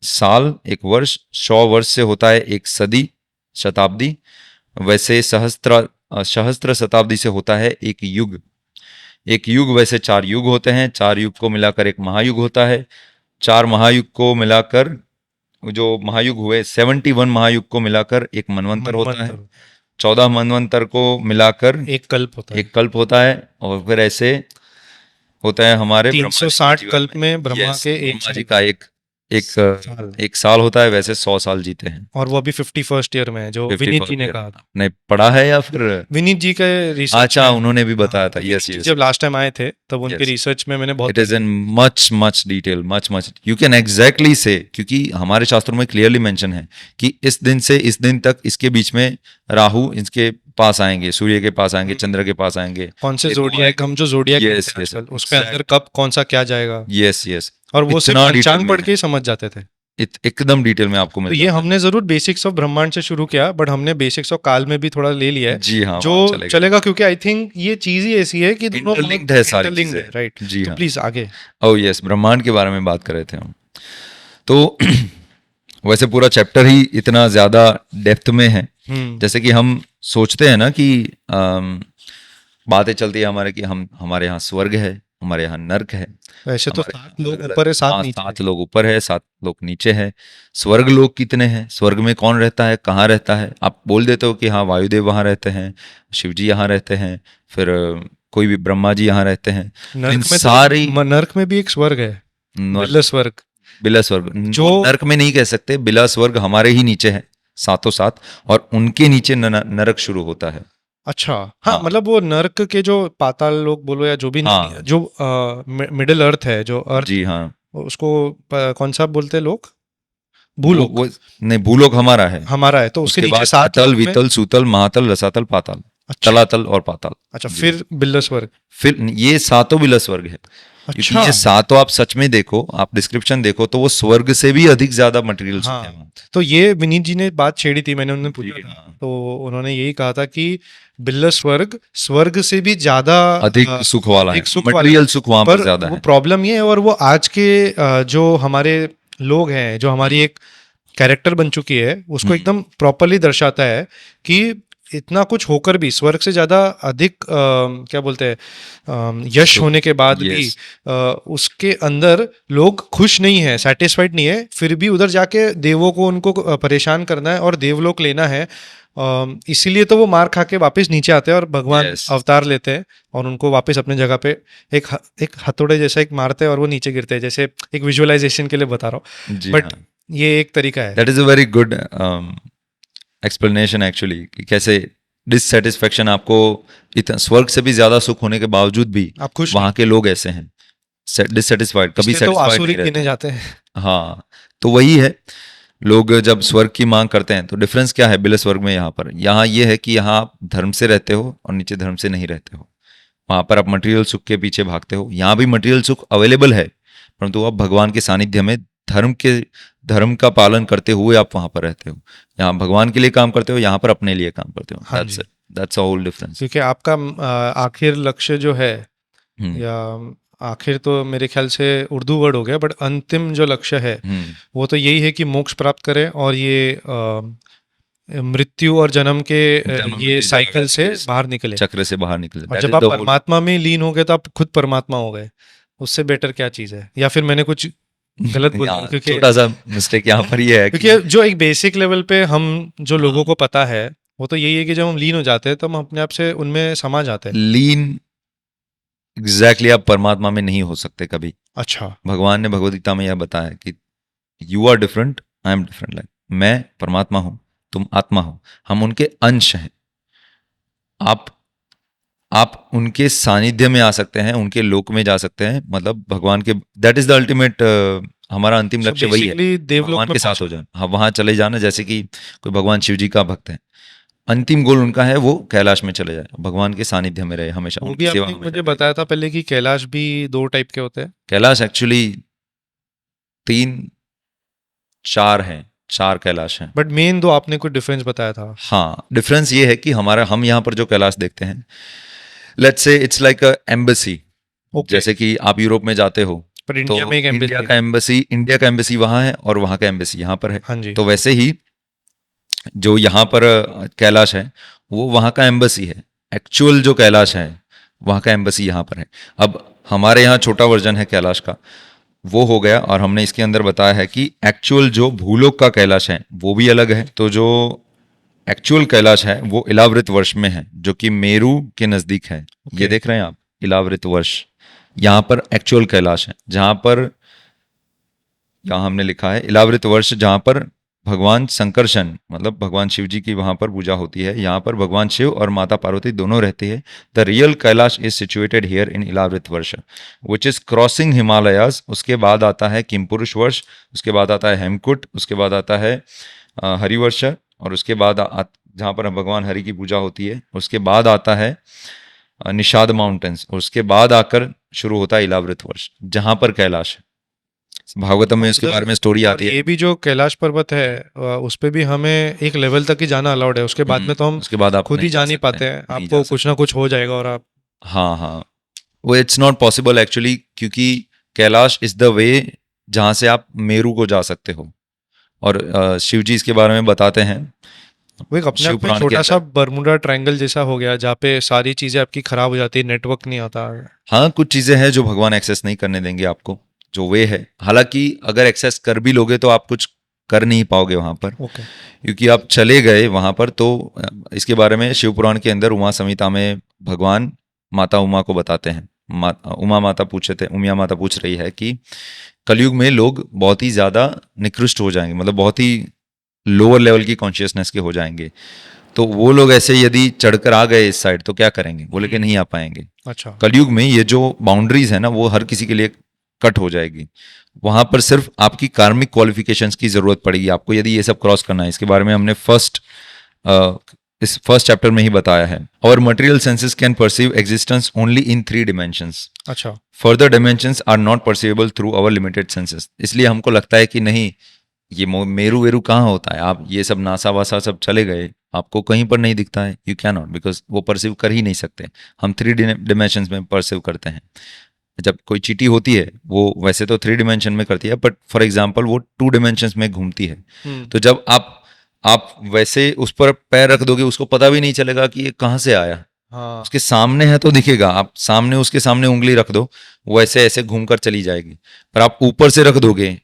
साल, एक वर्ष, 100 वर्ष से होता है एक सदी, शताब्दी। वैसे सहस्त्र शताब्दी से होता है एक युग। एक युग, वैसे 4 युग होते हैं, 4 युग को मिलाकर एक महायुग होता है। 4 महायुग को मिलाकर, जो महायुग हुए 71 महायुग को मिलाकर एक मनवंतर होता है। 14 मनवंतर को मिलाकर एक कल्प होता है। एक कल्प होता है। और फिर ऐसे होता है हमारे 360 कल्प में ब्रह्मा Yes, के ब्रह्मा जी का एक साल होता है, वैसे 100 साल जीते हैं। और वो अभी 51st ईयर में है, जो 51st विनीत जी ने year। कहा था। नहीं पढ़ा है या फिर विनीत जी के रिसर्च, अच्छा उन्होंने भी बताया था, यस यस। जब लास्ट टाइम आए थे तब उनके Yes. रिसर्च में मैंने बहुत it is in much detail, much you can exactly से, क्योंकि हमारे शास्त्रों में क्लियरली मेंशन है कि इस दिन से इस दिन तक इसके बीच में राहु इसके पास आएंगे, सूर्य के पास आएंगे, चंद्र के पास आएंगे, कौन से जोडियाक, हम जो जोडियाक Yes, कहते हैं yes, आजकल, उसके अंदर कब कौन सा क्या जाएगा, यस और वो सिर्फ इतना पंचांग detail पढ़ में के ही समझ जाते थे। एकदम डिटेल में आपको तो मिल ये हमने जरूर बेसिक्स ऑफ ब्रह्मांड से शुरू किया, बट हमने बेसिक्स ऑफ काल में भी थोड़ा ले लिया है, जी हाँ, जो वहाँ चलेगा, क्योंकि आई थिंक ये चीज ही ऐसी है कि दोनों Interlinked है सारी interlinked चीजें। है, राइट? जी तो हाँ। प्लीज आगे। ओह यस, ब्रह्मांड के बारे में बात कर रहे थे हम। तो वैसे पूरा चैप्टर ही इतना ज्यादा डेप्थ में है, जैसे कि हम सोचते हैं ना कि बातें चलती है हमारे कि हमारे यहाँ स्वर्ग है, हमारे यहाँ नर्क है। वैसे तो हमारे 7 लोग ऊपर है, 7 नीचे। 7 लोग ऊपर है, 7 लोग नीचे है। स्वर्ग लोग कितने हैं, स्वर्ग में कौन रहता है, कहाँ रहता है? आप बोल देते हो कि हाँ वायुदेव वहाँ रहते हैं, शिव जी यहाँ रहते हैं, फिर कोई भी ब्रह्मा जी यहाँ रहते हैं। नर्क में सारी नर्क में भी एक स्वर्ग है, बिला स्वर्ग। बिला स्वर्ग जो नर्क में नहीं कह सकते, बिला स्वर्ग हमारे ही नीचे है, 7 और उनके नीचे नरक शुरू होता है। अच्छा हाँ, मतलब वो नर्क के जो पाताल लोग बोलो या जो भी हाँ। जो मिडिल अर्थ है, जो अर्थ, जी हाँ, उसको कौन सा बोलते हैं लोग? भूलोक। नहीं, भूलोक हमारा है, तो उसके बाद नीचे 7 अतल, वितल, सुतल, महातल, रसातल, पाताल। अच्छा। तलातल और पाताल। अच्छा, फिर बिल्ला स्वर्ग। फिर ये 7 बिला स्वर्ग है। अच्छा। ये 7 आप सच में देखो, आप डिस्क्रिप्शन देखो तो वो स्वर्ग से भी अधिक ज्यादा मटेरियल हाँ। तो ये विनीत जी ने बात छेड़ी थी, मैंने उन्हें पूछा था, हाँ। तो उन्होंने यही कहा था कि बिल्ला स्वर्ग स्वर्ग से भी ज्यादा अधिक सुख वाला है, मटेरियल सुख वहां पर ज्यादा है। प्रॉब्लम ये है, और वो आज के जो हमारे लोग हैं, जो हमारी एक कैरेक्टर बन चुकी है, उसको एकदम प्रॉपरली दर्शाता है कि इतना कुछ होकर भी, स्वर्ग से ज्यादा अधिक क्या बोलते हैं, यश होने के बाद भी उसके अंदर लोग खुश नहीं है, सेटिस्फाइड नहीं है, फिर भी उधर जाके देवों को उनको परेशान करना है और देवलोक लेना है। इसीलिए तो वो मार खा के वापस नीचे आते हैं और भगवान अवतार लेते हैं और उनको वापस अपने जगह पे एक हथौड़े जैसा एक मारते हैं और वो नीचे गिरते हैं, जैसे एक विजुअलाइजेशन के लिए बता रहा हूँ, बट ये एक तरीका है। That is a very good explanation actually, कि कैसे डिससेटिस्फेक्शन आपको इतना, स्वर्ग से भी ज्यादा सुख होने के बावजूद भी आप खुश, वहां के लोग ऐसे हैं डिससेटिस्फाइड, कभी सेटिस्फाइड नहीं रहते। जाते हैं। हाँ, तो वही है, लोग जब स्वर्ग की मांग करते हैं तो डिफरेंस क्या है बिला स्वर्ग में यहाँ पर? यहाँ ये है कि यहाँ आप धर्म से रहते हो और नीचे धर्म से नहीं रहते हो। वहां पर आप मटेरियल सुख के पीछे भागते हो। यहाँ भी मटेरियल सुख अवेलेबल है, परंतु आप भगवान के सानिध्य में धर्म का पालन करते हुए आप वहां पर रहते हो। यहाँ भगवान के लिए काम करते हो, यहाँ पर अपने लिए काम करते हो। That's a whole difference. क्योंकि आपका आखिर लक्ष्य जो है, या आखिर तो मेरे ख्याल से उर्दू वर्ड हो गया, बट अंतिम जो लक्ष्य है वो तो यही है कि मोक्ष प्राप्त करें और ये मृत्यु और जन्म के ये साइकिल से बाहर निकले, चक्र से बाहर निकले। और जब आप परमात्मा में लीन हो गए तो आप खुद परमात्मा हो गए। उससे बेटर क्या चीज है? या फिर मैंने कुछ गलत बोला? क्योंकि छोटा सा मिस्टेक यहाँ पर ये है, क्योंकि जो एक बेसिक लेवल पे हम जो लोगों को पता है वो तो यही है कि जब हम लीन हो जाते हैं तो हम अपने आप से उनमें समा जाते हैं। लीन एग्जैक्टली आप परमात्मा में नहीं हो सकते कभी। अच्छा, भगवान ने भगवद गीता में यह बताया कि you are different, I am different, like मैं परमात्मा हूं, तुम आत्मा हो, हम उनके अंश हैं। आप आप उनके सानिध्य में आ सकते हैं, उनके लोक में जा सकते हैं, मतलब भगवान के, दैट इज द अल्टीमेट, हमारा अंतिम सो लक्ष्य वही है, बेसिकली देवलोक भगवान में के साथ हो पहुंचना। जाए, हाँ वहां चले जाना। जैसे कि कोई भगवान शिव जी का भक्त है, अंतिम गोल उनका है वो कैलाश में चले जाए, भगवान के सानिध्य में रहे हमेशा, वो उनकी भी सेवा आपने हमेशा मुझे करे। बताया था पहले कि कैलाश भी 2 टाइप के होते हैं। कैलाश एक्चुअली 3 4 हैं, 4 कैलाश हैं। बट मेन 2 आपने कुछ डिफरेंस बताया था। हाँ, डिफरेंस ये है कि हमारा, हम यहाँ पर जो कैलाश देखते हैं, let's say it's like a embassy. Okay, जैसे कि आप यूरोप में जाते हो पर तो इंडिया में एक इंडिया एम्बेसी का है। एम्बेसी, इंडिया का एम्बेसी वहाँ है और वहाँ का एम्बेसी यहाँ पर है। हाँ जी, तो वैसे ही जो यहाँ पर कैलाश है वो वहाँ का एम्बेसी है, एक्चुअल जो कैलाश है वहाँ का एम्बेसी यहाँ पर है। अब हमारे यहाँ छोटा वर्जन है कैलाश का, वो हो गया, और हमने इसके अंदर बताया है कि एक्चुअल जो भूलोक का कैलाश है वो भी अलग है। तो जो एक्चुअल कैलाश है वो इलावृत वर्ष में है, जो कि मेरू के नज़दीक है। ये ओके। देख रहे हैं आप, इलावृत वर्ष, यहाँ पर एक्चुअल कैलाश है, जहाँ पर, यहाँ हमने लिखा है इलावृत वर्ष, जहाँ पर भगवान संकर्षण, मतलब भगवान शिव जी की वहाँ पर पूजा होती है। यहाँ पर भगवान शिव और माता पार्वती दोनों रहते हैं। The real Kailash is situated here in Ilavrit वर्ष, विच इज क्रॉसिंग हिमालयाज। उसके बाद आता है किमपुरुष वर्ष, उसके बाद आता है हेमकुट, उसके बाद आता है हरिवर्ष, और उसके बाद जहाँ पर भगवान हरि की पूजा होती है, उसके बाद आता है निषाद माउंटेन्स, और उसके बाद आकर शुरू होता है इलावृत वर्ष, जहाँ पर कैलाश है। भागवतम में उसके उधर बारे में स्टोरी और आती है। ये भी जो कैलाश पर्वत है उस पे भी हमें एक लेवल तक ही जाना अलाउड है, उसके बाद में तो हम उसके बाद आप खुद ही नहीं जा जा नहीं सकते, पाते हैं, नहीं जा आपको कुछ सकते। ना कुछ हो जाएगा और आप। हाँ हाँ, वो इट्स नॉट पॉसिबल एक्चुअली, क्योंकि कैलाश इज द वे जहाँ से आप मेरू को जा सकते हो। और शिव जी इसके बारे में बताते हैं वो एक अपने शिव आप में पुराण के छोटा सा अंदर। बर्मुडा ट्रायंगल जैसा हो गया जहाँ पे सारी चीजें आपकी खराब हो जाती है, नेटवर्क नहीं आता। हाँ, कुछ चीज़ें हैं जो भगवान एक्सेस नहीं करने देंगे आपको, जो वे है। हालांकि अगर एक्सेस कर भी लोगे तो आप कुछ कर नहीं पाओगे वहाँ पर, ओके। क्योंकि आप चले गए वहाँ पर। तो इसके बारे में शिव पुराण के अंदर उमा संहिता में भगवान माता उमा को बताते हैं। उमा माता पूछे थे, उमिया माता पूछ रही है कि कलयुग में लोग बहुत ही ज़्यादा निकृष्ट हो जाएंगे, मतलब बहुत ही लोअर लेवल की कॉन्शियसनेस के हो जाएंगे। तो वो लोग ऐसे यदि चढ़कर आ गए इस साइड तो क्या करेंगे, बोले कि नहीं आ पाएंगे। अच्छा। कलयुग में ये जो बाउंड्रीज है ना वो हर किसी के लिए कट हो जाएगी। वहां पर सिर्फ आपकी कार्मिक क्वालिफिकेशंस की जरूरत पड़ेगी आपको, यदि ये सब क्रॉस करना है। इसके बारे में हमने इस फर्स्ट चैप्टर में ही बताया है। और material senses can perceive existence only in 3 dimensions. अच्छा। Further dimensions are not perceivable through our limited senses. इसलिए हमको लगता है कि नहीं, ये मेरू वेरू कहाँ होता है, आप ये सब नासा वासा सब चले गए, आपको कहीं पर नहीं दिखता है। यू कैन नॉट, बिकॉज वो परसीव कर ही नहीं सकते। हम 3 डिमेंशंस में परसीव करते हैं। जब कोई चीटी होती है वो वैसे तो 3 डिमेंशन में करती है, बट फॉर एग्जाम्पल वो 2 डिमेंशंस में घूमती है। तो जब आप वैसे उस पर पैर रख दोगे, उसको पता भी नहीं चलेगा कि ये कहाँ से आया। हाँ। उसके सामने है तो दिखेगा, आप सामने उसके सामने उंगली रख दो, वो ऐसे ऐसे घूमकर चली जाएगी। पर आप ऊपर से रख दोगे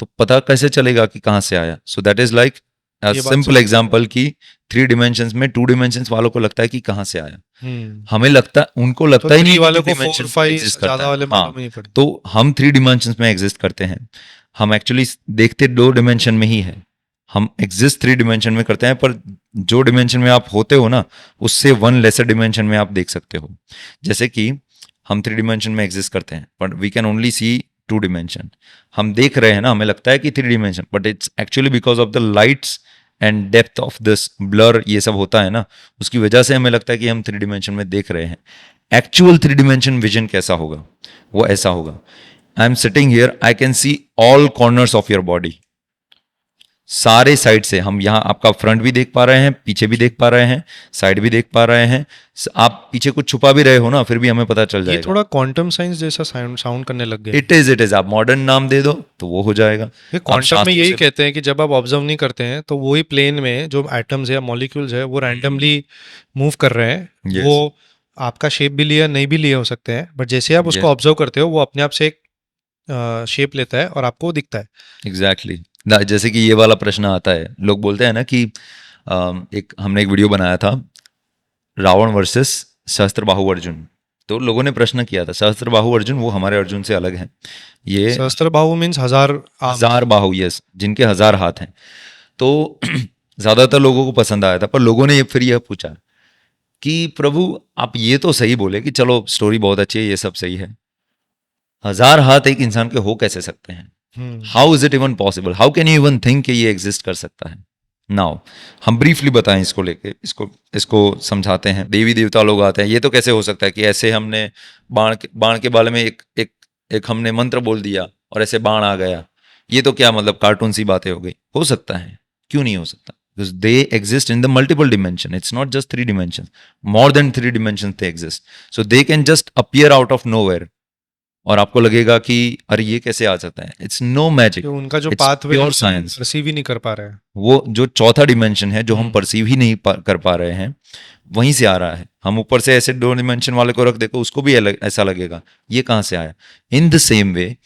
तो पता कैसे चलेगा कि कहाँ से आया। सो दैट इज लाइक ये बात सिंपल सही है। एग्जाम्पल की 3 डिमेंशंस में 2 डिमेंशंस वालों को लगता है कि कहाँ से आया। हम्म। हमें लगता, उनको तो लगता ही 3 नहीं वालों कि को 4 dimensions 5 exist करता ज्यादा है। वाले हाँ, मालूम ही नहीं पड़ते। तो हम 3 डिमेंशंस में एग्जिस्ट करते हैं। हम एक्चुअली देखते 2 डिमेंशन में ही है। हम एग्जिस्ट 3 डिमेंशन में करते हैं, पर जो डिमेंशन में आप होते हो ना उससे 1 लेसर डिमेंशन में आप देख सकते हो। जैसे कि हम 3 डिमेंशन में एग्जिस्ट करते हैं but we can only see 2 dimension. हम देख रहे हैं ना, हमें लगता है कि 3 dimension, but it's actually because of the lights and depth of this blur, ये सब होता है ना, उसकी वजह से हमें लगता है कि हम 3 डिमेंशन में देख रहे हैं। एक्चुअल 3 डिमेंशन विजन कैसा होगा, वो ऐसा होगा, I am sitting here, I can see all corners of your body. सारे साइड से हम यहाँ आपका फ्रंट भी देख पा रहे हैं, पीछे भी देख पा रहे हैं, साइड भी देख पा रहे हैं। आप पीछे कुछ छुपा भी रहे हो ना, फिर भी हमें पता चल ये जाएगा। थोड़ा क्वांटम साइंस जैसा साउंड करने लग गया। इट इज आप मॉडर्न नाम दे दो तो वो हो जाएगा। ये आप क्वांटम में शास्त्र यही से- कहते हैं कि जब आप ऑब्जर्व नहीं करते हैं तो वही प्लेन में जो एटम्स है या मॉलिक्यूल्स है वो रैंडमली मूव कर रहे हैं। Yes. वो आपका शेप भी लिया नहीं भी लिए हो सकते हैं, बट जैसे आप उसको Yes. ऑब्जर्व करते हो वो अपने आप से एक शेप लेता है और आपको दिखता है। एग्जैक्टली जैसे कि ये वाला प्रश्न आता है, लोग बोलते हैं ना कि हमने एक वीडियो बनाया था रावण वर्सेस सहस्त्रबाहु अर्जुन। तो लोगों ने प्रश्न किया था, सहस्त्रबाहु अर्जुन वो हमारे अर्जुन से अलग है, ये सहस्त्रबाहु मीन्स हजार आर्म। हजार बाहु, यस, जिनके 1000 हाथ हैं। तो ज्यादातर लोगों को पसंद आया था, पर लोगों ने फिर यह पूछा कि प्रभु आप ये तो सही बोले कि चलो स्टोरी बहुत अच्छी है, ये सब सही है, 1000 हाथ एक इंसान के हो कैसे सकते हैं? How is it even possible? How can you even think कि ये एग्जिस्ट कर सकता है? नाउ हम ब्रीफली बताएं इसको लेके, इसको समझाते हैं। देवी देवता लोग आते हैं, ये तो कैसे हो सकता है कि ऐसे हमने बाण के बारे में एक हमने मंत्र बोल दिया और ऐसे बाण आ गया, ये तो क्या मतलब कार्टून सी बातें हो गई? हो सकता है, क्यों नहीं हो सकता? Because they exist in the multiple dimension. It's not just 3 dimensions. More than 3 dimensions they exist. So they can just appear out of nowhere. और आपको लगेगा कि अरे ये कैसे आ सकता है? इट्स नो मैजिक, उनका जो It's pathway pure science. Perceive ही नहीं कर पा रहे हैं। वो जो चौथा डिमेंशन है जो हम परसीव ही नहीं कर पा रहे हैं, वहीं से आ रहा है। हम ऊपर से ऐसे 2 डिमेंशन वाले को रख देखो, उसको भी ऐसा लगेगा ये कहाँ से आया। इन द सेम वे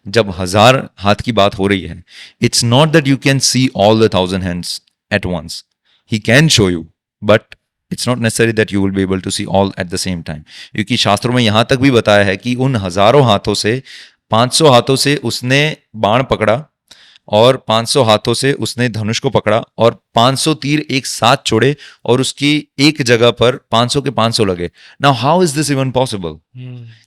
जब 1000 हाथ की बात हो रही है, it's not that you can see all the 1000 hands at once. He can show you, but it's not necessary that you will be able to see all at the same time. क्योंकि शास्त्रों में यहाँ तक भी बताया है कि उन हजारों हाथों से 500 हाथों से उसने बाण पकड़ा और 500 हाथों से उसने धनुष को पकड़ा और 500 तीर एक साथ छोड़े और उसकी एक जगह पर 500 के 500 लगे। Now how is this even possible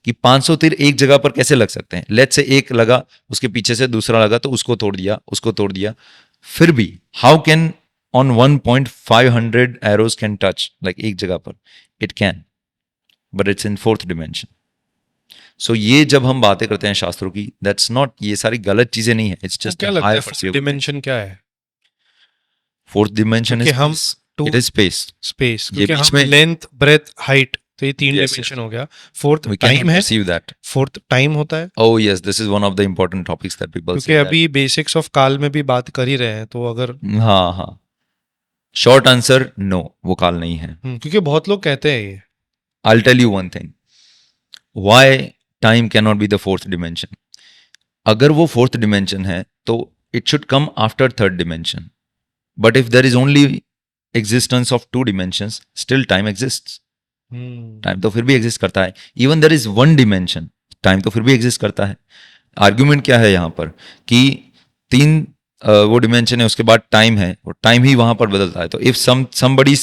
कि 500 तीर एक जगह पर कैसे लग सकते हैं? लेट्स से एक लगा, उसके पीछे से दूसरा लगा तो उसको तोड़ दिया, उसको तोड़ दिया। फिर भी how can on 1.500 arrows can touch like एक जगह पर? It can, but it's in 4th dimension. So ये जब हम बातें करते हैं शास्त्रों की, that's not, ये सारी गलत चीजें नहीं है, it's just क्या a लगता higher है perceived. डिमेंशन क्या है? 4th dimension क्योंकि is हम space. It is space. Space, ये क्योंकि बीच हम में लेंथ ब्रेथ हाइट, तो ये 3 Yes, डिमेंशन हो गया। 4th we cannot टाइम है, perceive that. 4th टाइम होता है। Oh yes, this is one of the important topics that people क्योंकि say that. अभी बेसिक्स ऑफ काल में भी बात कर ही रहे हैं, तो अगर हाँ हाँ, शॉर्ट आंसर नो, वो काल नहीं है। क्योंकि बहुत लोग कहते हैं ये। I'll tell you one thing. Why time cannot be the 4th dimension? अगर वो 4th dimension है तो it should come after 3rd dimension. But if there is only existence of 2 dimensions, still time exists. Time तो फिर भी exist करता है। Even there is 1 dimension, time तो फिर भी एग्जिस्ट करता है। आर्ग्यूमेंट क्या है यहाँ पर कि 3 वो डिमेंशन है, उसके बाद टाइम है और टाइम ही वहां पर बदलता है। तो इफ समबडी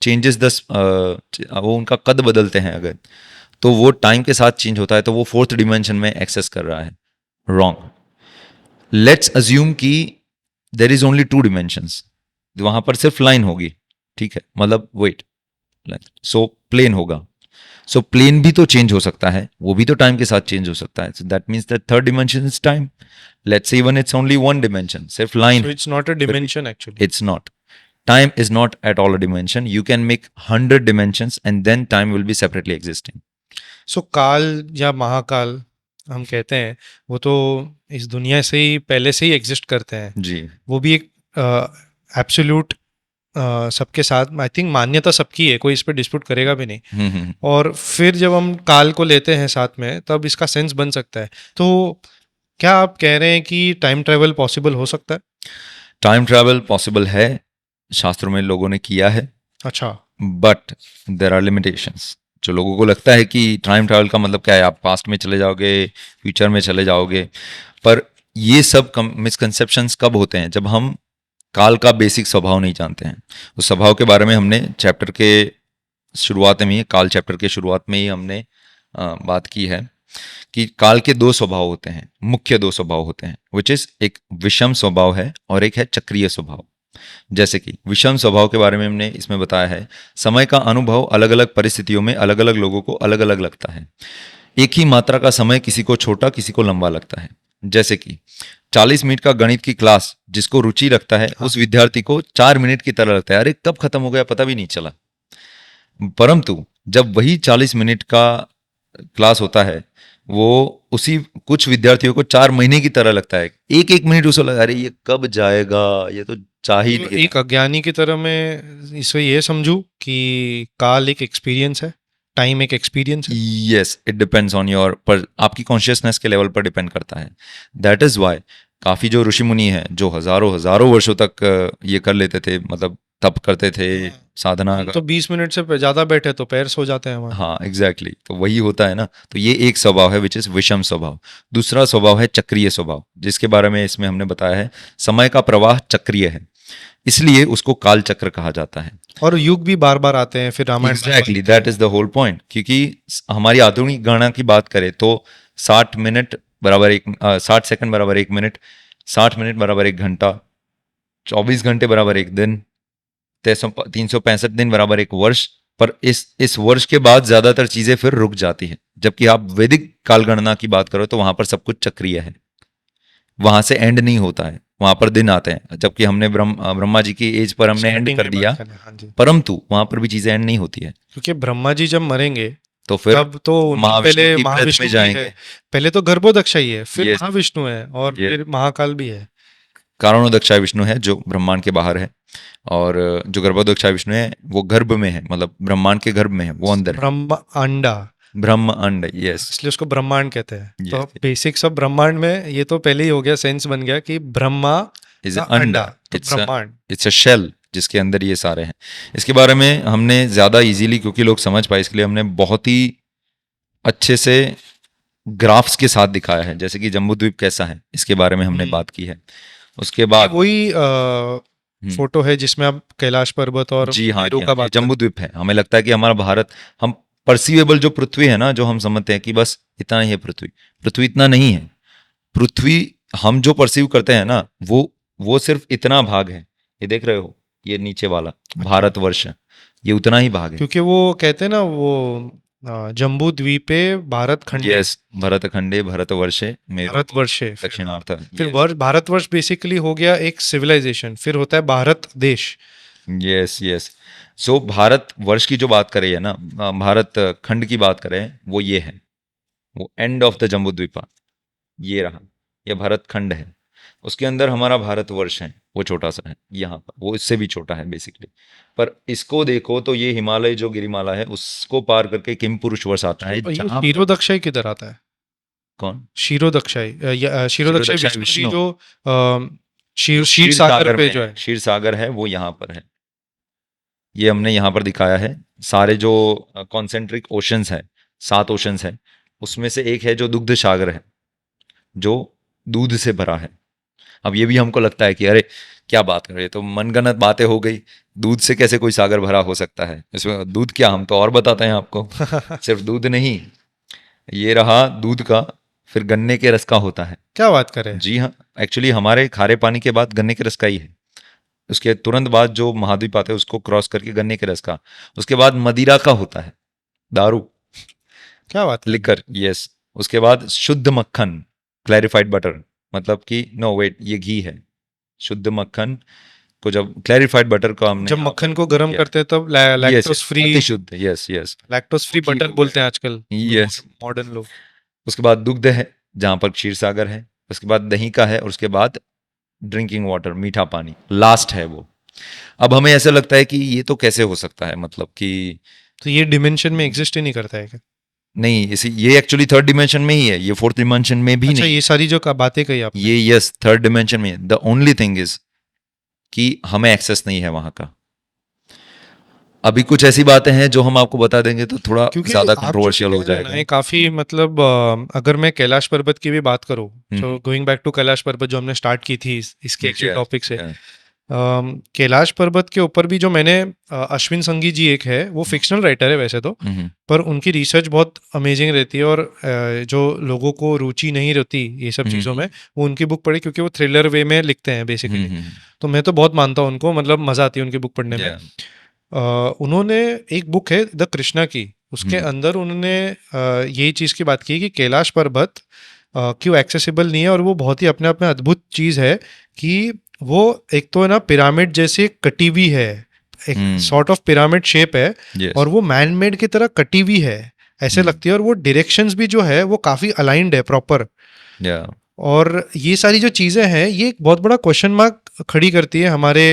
चेंजेस वो उनका कद बदलते हैं अगर, तो वो टाइम के साथ चेंज होता है, तो वो 4th डिमेंशन में एक्सेस कर रहा है। रॉन्ग। लेट्स अज्यूम कि देयर इज ओनली 2 डिमेंशंस, वहां पर सिर्फ लाइन होगी, ठीक है, मतलब वेट, सो प्लेन होगा। सो प्लेन भी तो चेंज हो सकता है, वो भी तो टाइम के साथ चेंज हो सकता है। So that means that 3rd dimension is time. Let's say even it's only 1 dimension, सिर्फ line, So it's not a dimension actually. it's not. Time is not at all a dimension. You can make 100 dimensions and then time will be separately existing. So काल या महाकाल हम कहते हैं, वो तो इस दुनिया से ही पहले से ही एग्जिस्ट करते हैं। जी, वो भी एक एब्सोल्यूट सबके साथ, आई थिंक मान्यता सबकी है, कोई इस पर डिस्प्यूट करेगा भी नहीं। और फिर जब हम काल को लेते हैं साथ में, तब इसका सेंस बन सकता है। तो क्या आप कह रहे हैं कि टाइम ट्रेवल पॉसिबल हो सकता है? टाइम ट्रैवल पॉसिबल है, शास्त्रों में लोगों ने किया है, अच्छा, बट देयर आर लिमिटेशंस। जो लोगों को लगता है कि टाइम ट्रैवल का मतलब क्या है, आप पास्ट में चले जाओगे, फ्यूचर में चले जाओगे, पर ये सब मिसकंसेप्शंस कब होते हैं? जब हम काल का बेसिक स्वभाव नहीं जानते हैं। उस स्वभाव के बारे में हमने चैप्टर के शुरुआत में ही, काल चैप्टर के शुरुआत में ही हमने बात की है कि काल के 2 स्वभाव होते हैं, मुख्य 2 स्वभाव होते हैं, विच इज एक विषम स्वभाव है और एक है चक्रीय स्वभाव। जैसे कि विषम स्वभाव के बारे में हमने इसमें बताया है, समय का अनुभव अलग अलग परिस्थितियों में अलग अलग लोगों को अलग अलग लगता है। एक ही मात्रा का समय किसी को छोटा किसी को लंबा लगता है। जैसे कि 40 मिनट का गणित की क्लास जिसको रुचि रखता है, उस विद्यार्थी को 4 मिनट की तरह लगता है, अरे कब खत्म हो गया पता भी नहीं चला। परंतु जब वही 40 मिनट का क्लास होता है, वो उसी कुछ विद्यार्थियों को 4 महीने की तरह लगता है। एक एक मिनट उसको लगा, अरे ये कब जाएगा, ये तो चाह ही नहीं। एक अज्ञानी की तरह मैं इसे ये समझूं कि काल एक एक्सपीरियंस है, टाइम एक एक्सपीरियंस है। Yes, it depends on your, पर आपकी कॉन्शियसनेस के लेवल पर डिपेंड करता है। दैट इज वाई काफी जो ऋषि मुनि हैं, जो हजारों वर्षों तक ये कर लेते थे, मतलब तप करते थे, साधना हम तो 20 मिनट से ज्यादा बैठे तो पैर सो जाते हैं हमारे। हाँ एग्जैक्टली तो वही होता है ना। तो ये एक स्वभाव है विच इज विषम स्वभाव। दूसरा स्वभाव है चक्रीय स्वभाव, जिसके बारे में इसमें हमने बताया है समय का प्रवाह चक्रीय है, इसलिए उसको काल चक्र कहा जाता है। और युग भी बार बार आते हैं, फिर Ramayan exactly that is the whole point. क्योंकि हमारी आधुनिक गणना की बात करें तो 60 मिनट बराबर 60 सेकंड बराबर 1 मिनट, 60 मिनट बराबर 1 घंटा, 24 घंटे बराबर 1 दिन, 365 दिन बराबर 1 वर्ष। पर इस वर्ष के बाद ज्यादातर चीजें फिर रुक जाती हैं। जबकि आप वैदिक काल गणना की बात करो तो वहां पर सब कुछ चक्रीय है, वहां से एंड नहीं होता है, वहां पर दिन आते हैं। जबकि हमने ब्रह्मा जी की एज पर हमने एंड कर दिया, हाँ जी। परंतु वहां पर भी चीजें एंड नहीं होती है। क्योंकि ब्रह्मा जी जब मरेंगे तो फिर तब तो उनके महाविष्णु पहले की breath महाविष्णु में भी जाएंगे। है, पहले तो गर्भोदक्षा ही है, फिर Yes. महाविष्णु है और Yes. फिर महाकाल भी है। कारणोदक्षाय विष्णु है जो ब्रह्मांड के बाहर है, और जो गर्भोदक्षाय विष्णु है वो गर्भ में है, मतलब ब्रह्मांड के गर्भ में है, वो अंदर है। ब्रह्म अंडा, ब्रह्म अंड, यस इसलिए उसको ब्रह्मांड कहते हैं। तो Yes. बेसिक्स ऑफ ब्रह्मांड में ये तो पहले ही हो गया, सेंस बन गया कि ब्रह्मा इज का अंडा, तो ब्रह्मांड। इट्स अ शेल जिसके अंदर ये सारे हैं। इसके बारे में हमने ज्यादा इजीली, क्योंकि लोग समझ पाए, इसके लिए हमने बहुत ही अच्छे से ग्राफ्स के साथ दिखाया है। जैसे कि जम्बूद्वीप कैसा है इसके बारे में हमने बात की है। उसके बाद वही फोटो है जिसमें आप कैलाश पर्वत और जी हाँ, मेरू जी का हाँ, ये बात कर। जम्बूद्वीप है। हमें लगता है कि हमारा भारत, हम परसीवेबल जो पृथ्वी है ना, जो हम समझते हैं कि बस इतना ही है पृथ्वी, पृथ्वी इतना नहीं है। पृथ्वी हम जो परसीव करते हैं ना, वो सिर्फ इतना भाग है। ये देख रहे हो, ये नीचे वाला भारतवर्ष, ये उतना ही भाग है। क्योंकि वो कहते हैं ना, वो जम्बू द्वीपे भारत खंडे, यस, भरतखंडे भरतवर्षे मेरु भारतवर्षे। दक्षिणार्थ। फिर वर्ष, भारतवर्ष बेसिकली हो गया एक सिविलाइजेशन, फिर होता है भारत देश। Yes yes. सो भारत वर्ष की जो बात करें है ना, भारत खंड की बात करें, वो ये है, वो एंड ऑफ द जम्बूद्वीपा ये रहा, ये भारत खंड है। उसके अंदर हमारा भारतवर्ष है, वो छोटा सा है यहाँ पर, वो इससे भी छोटा है बेसिकली। पर इसको देखो तो ये हिमालय जो गिरिमाला है उसको पार करके किम पुरुष वर्ष आता है। जहाँ क्षीरोदक्षाई किधर आता है? कौन? क्षीरोदक्षाई, क्षीरोदक्षाई विष्णु जी विष्णु। जो क्षीर सागर पे जो है, क्षीर सागर है, वो यहाँ पर है। ये हमने यहाँ पर दिखाया है। सारे जो कॉन्सेंट्रिक ओशंस है, 7 ओशंस है, उसमें से एक है जो दुग्ध सागर है, जो दूध से भरा है। अब ये भी हमको लगता है कि अरे क्या बात कर रहे हैं, तो मनगढ़ंत बातें हो गई, दूध से कैसे कोई सागर भरा हो सकता है, इसमें दूध क्या, हम तो और बताते हैं आपको। सिर्फ दूध नहीं, ये रहा दूध का, फिर गन्ने के रस का होता है। क्या बात करें? जी हाँ, एक्चुअली हमारे खारे पानी के बाद गन्ने के रस का ही है। उसके तुरंत बाद जो महाद्वीप आते हैं उसको क्रॉस करके गन्ने के रस का, उसके बाद मदिरा का होता है, दारू, क्या बात, लिकर, यस। उसके बाद शुद्ध मक्खन, क्लैरिफाइड बटर, मतलब कि नो वेट, ये घी है। शुद्ध मक्खन को जब क्लैरिफाइड बटर को हमने, जब मक्खन को गर्म करते हैं तब लैक्टोज फ्री, शुद्ध, yes yes, lactose free butter बोलते हैं आजकल यस, मॉडर्न लोग। उसके बाद दुग्ध है जहां पर क्षीर सागर है, उसके बाद दही का है, और उसके बाद ड्रिंकिंग वाटर, मीठा पानी लास्ट है वो। अब हमें ऐसा लगता है कि ये तो कैसे हो सकता है, मतलब कि तो ये डिमेंशन में एग्जिस्ट ही नहीं करता है क्या? नहीं, इसी ये एक्चुअली थर्ड डिमेंशन में ही है, ये फोर्थ डिमेंशन में भी अच्छा, नहीं। ये सारी जो बातें कही आप, ये यस थर्ड डिमेंशन में। द ओनली थिंग इज कि हमें एक्सेस नहीं है वहां का। अभी कुछ ऐसी बातें हैं जो हम आपको बता देंगे तो थोड़ा ज्यादा कंट्रोवर्शियल हो जाएगा। ये काफी, मतलब अगर मैं कैलाश पर्वत की भी बात करूं, तो गोइंग बैक टू कैलाश पर्वत जो हमने स्टार्ट की थी इसके एक्चुअल टॉपिक से, कैलाश पर्वत के ऊपर भी जो मैंने, अश्विन संगी जी एक है, वो फिक्शनल राइटर है वैसे तो, पर उनकी रिसर्च बहुत अमेजिंग रहती है। और जो लोगों को रुचि नहीं रहती ये सब चीज़ों में, वो उनकी बुक पढ़े, क्योंकि वो थ्रिलर वे में लिखते हैं बेसिकली। तो मैं तो बहुत मानता हूँ उनको, मतलब मजा आती है उनकी बुक पढ़ने में। उन्होंने एक बुक है द कृष्णा की, उसके अंदर उन्होंने यही चीज़ की बात की कि कैलाश पर्वत क्यों एक्सेसिबल नहीं है, और वो बहुत ही अपने आप में अद्भुत चीज़ है कि वो एक तो है ना पिरामिड जैसे कटी हुई है, एक सॉर्ट ऑफ पिरामिड शेप है, और वो मैन मेड की तरह कटी हुई है ऐसे लगती है, और वो डायरेक्शंस भी जो है वो काफ़ी अलाइंड है प्रॉपर। और ये सारी जो चीज़ें हैं, ये एक बहुत बड़ा क्वेश्चन मार्क खड़ी करती है हमारे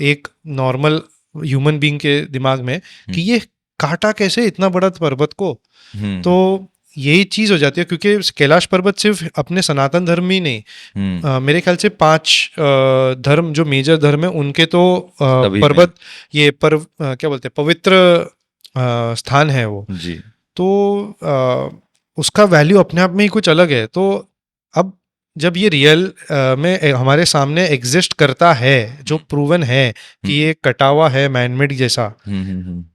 एक नॉर्मल ह्यूमन बीइंग के दिमाग में कि ये काटा कैसे इतना बड़ा पर्वत को। तो यही चीज हो जाती है, क्योंकि कैलाश पर्वत सिर्फ अपने सनातन धर्म ही नहीं, मेरे ख्याल से 5 धर्म जो मेजर धर्म है उनके तो सभी में। पर्वत, ये क्या बोलते हैं, पवित्र स्थान है वो। जी तो उसका वैल्यू अपने आप में ही कुछ अलग है। तो अब जब ये रियल में हमारे सामने एग्जिस्ट करता है, जो प्रूवन है कि ये कटा हुआ है मैनमेड जैसा,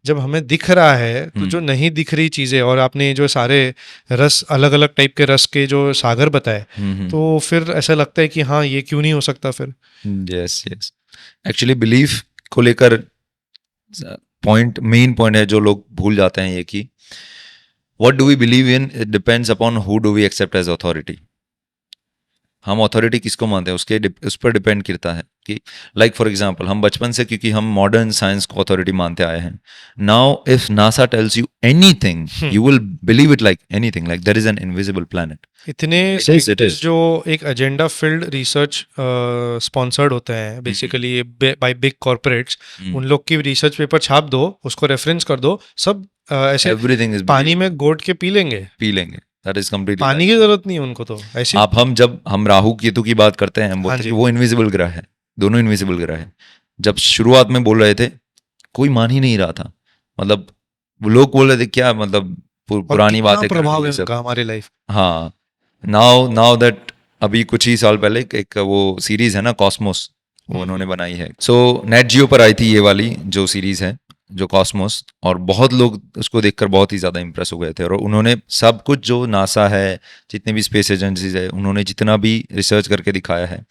जब हमें दिख रहा है, तो जो नहीं दिख रही चीजें, और आपने जो सारे रस, अलग अलग टाइप के रस के जो सागर बताए, तो फिर ऐसा लगता है कि हाँ, ये क्यों नहीं हो सकता फिर। यस यस, एक्चुअली बिलीफ को लेकर मेन पॉइंट है जो लोग भूल जाते हैं ये कि what do we believe in, it depends upon who do we accept as authority. हम अथॉरिटी किसको मानते हैं उस पर डिपेंड करता है कि लाइक फॉर एग्जांपल हम बचपन से, क्योंकि हम मॉडर्न साइंस को अथॉरिटी मानते आए हैं, now if NASA tells you anything you will believe it like anything, like there is an invisible planet. इतने scientists जो एक एजेंडा फिल्ड रिसर्च स्पॉन्सर्ड होते हैं बेसिकली बाय बिग कॉर्पोरेट्स, उन लोग की रिसर्च पेपर छाप दो, उसको रेफरेंस कर दो, सब ऐसे एवरीथिंग इज पानी में घोट के पी लेंगे। दैट इज कंप्लीटली, पानी की जरूरत नहीं है उनको, तो ऐसे आप जब हम राहु केतु की बात करते हैं, हम बोलते हैं कि वो इनविजिबल ग्रह है, दोनों इनविजिबल ग्रह है। जब शुरुआत में बोल रहे थे कोई मान ही नहीं रहा था, मतलब वो लोग बोल रहे थे क्या, मतलब पुरानी बातें प्रभाव है उनका हमारी लाइफ। हाँ, नाउ दैट अभी कुछ ही साल पहले एक वो सीरीज है ना कॉस्मोस, वो उन्होंने बनाई है। सो नेट जियो पर आई थी ये वाली जो सीरीज है, जो कॉस्मोस, और बहुत लोग उसको देखकर बहुत ही ज़्यादा इंप्रेस हो गए थे। और उन्होंने सब कुछ जो नासा है, जितने भी स्पेस एजेंसीज है, उन्होंने जितना भी रिसर्च करके दिखाया है,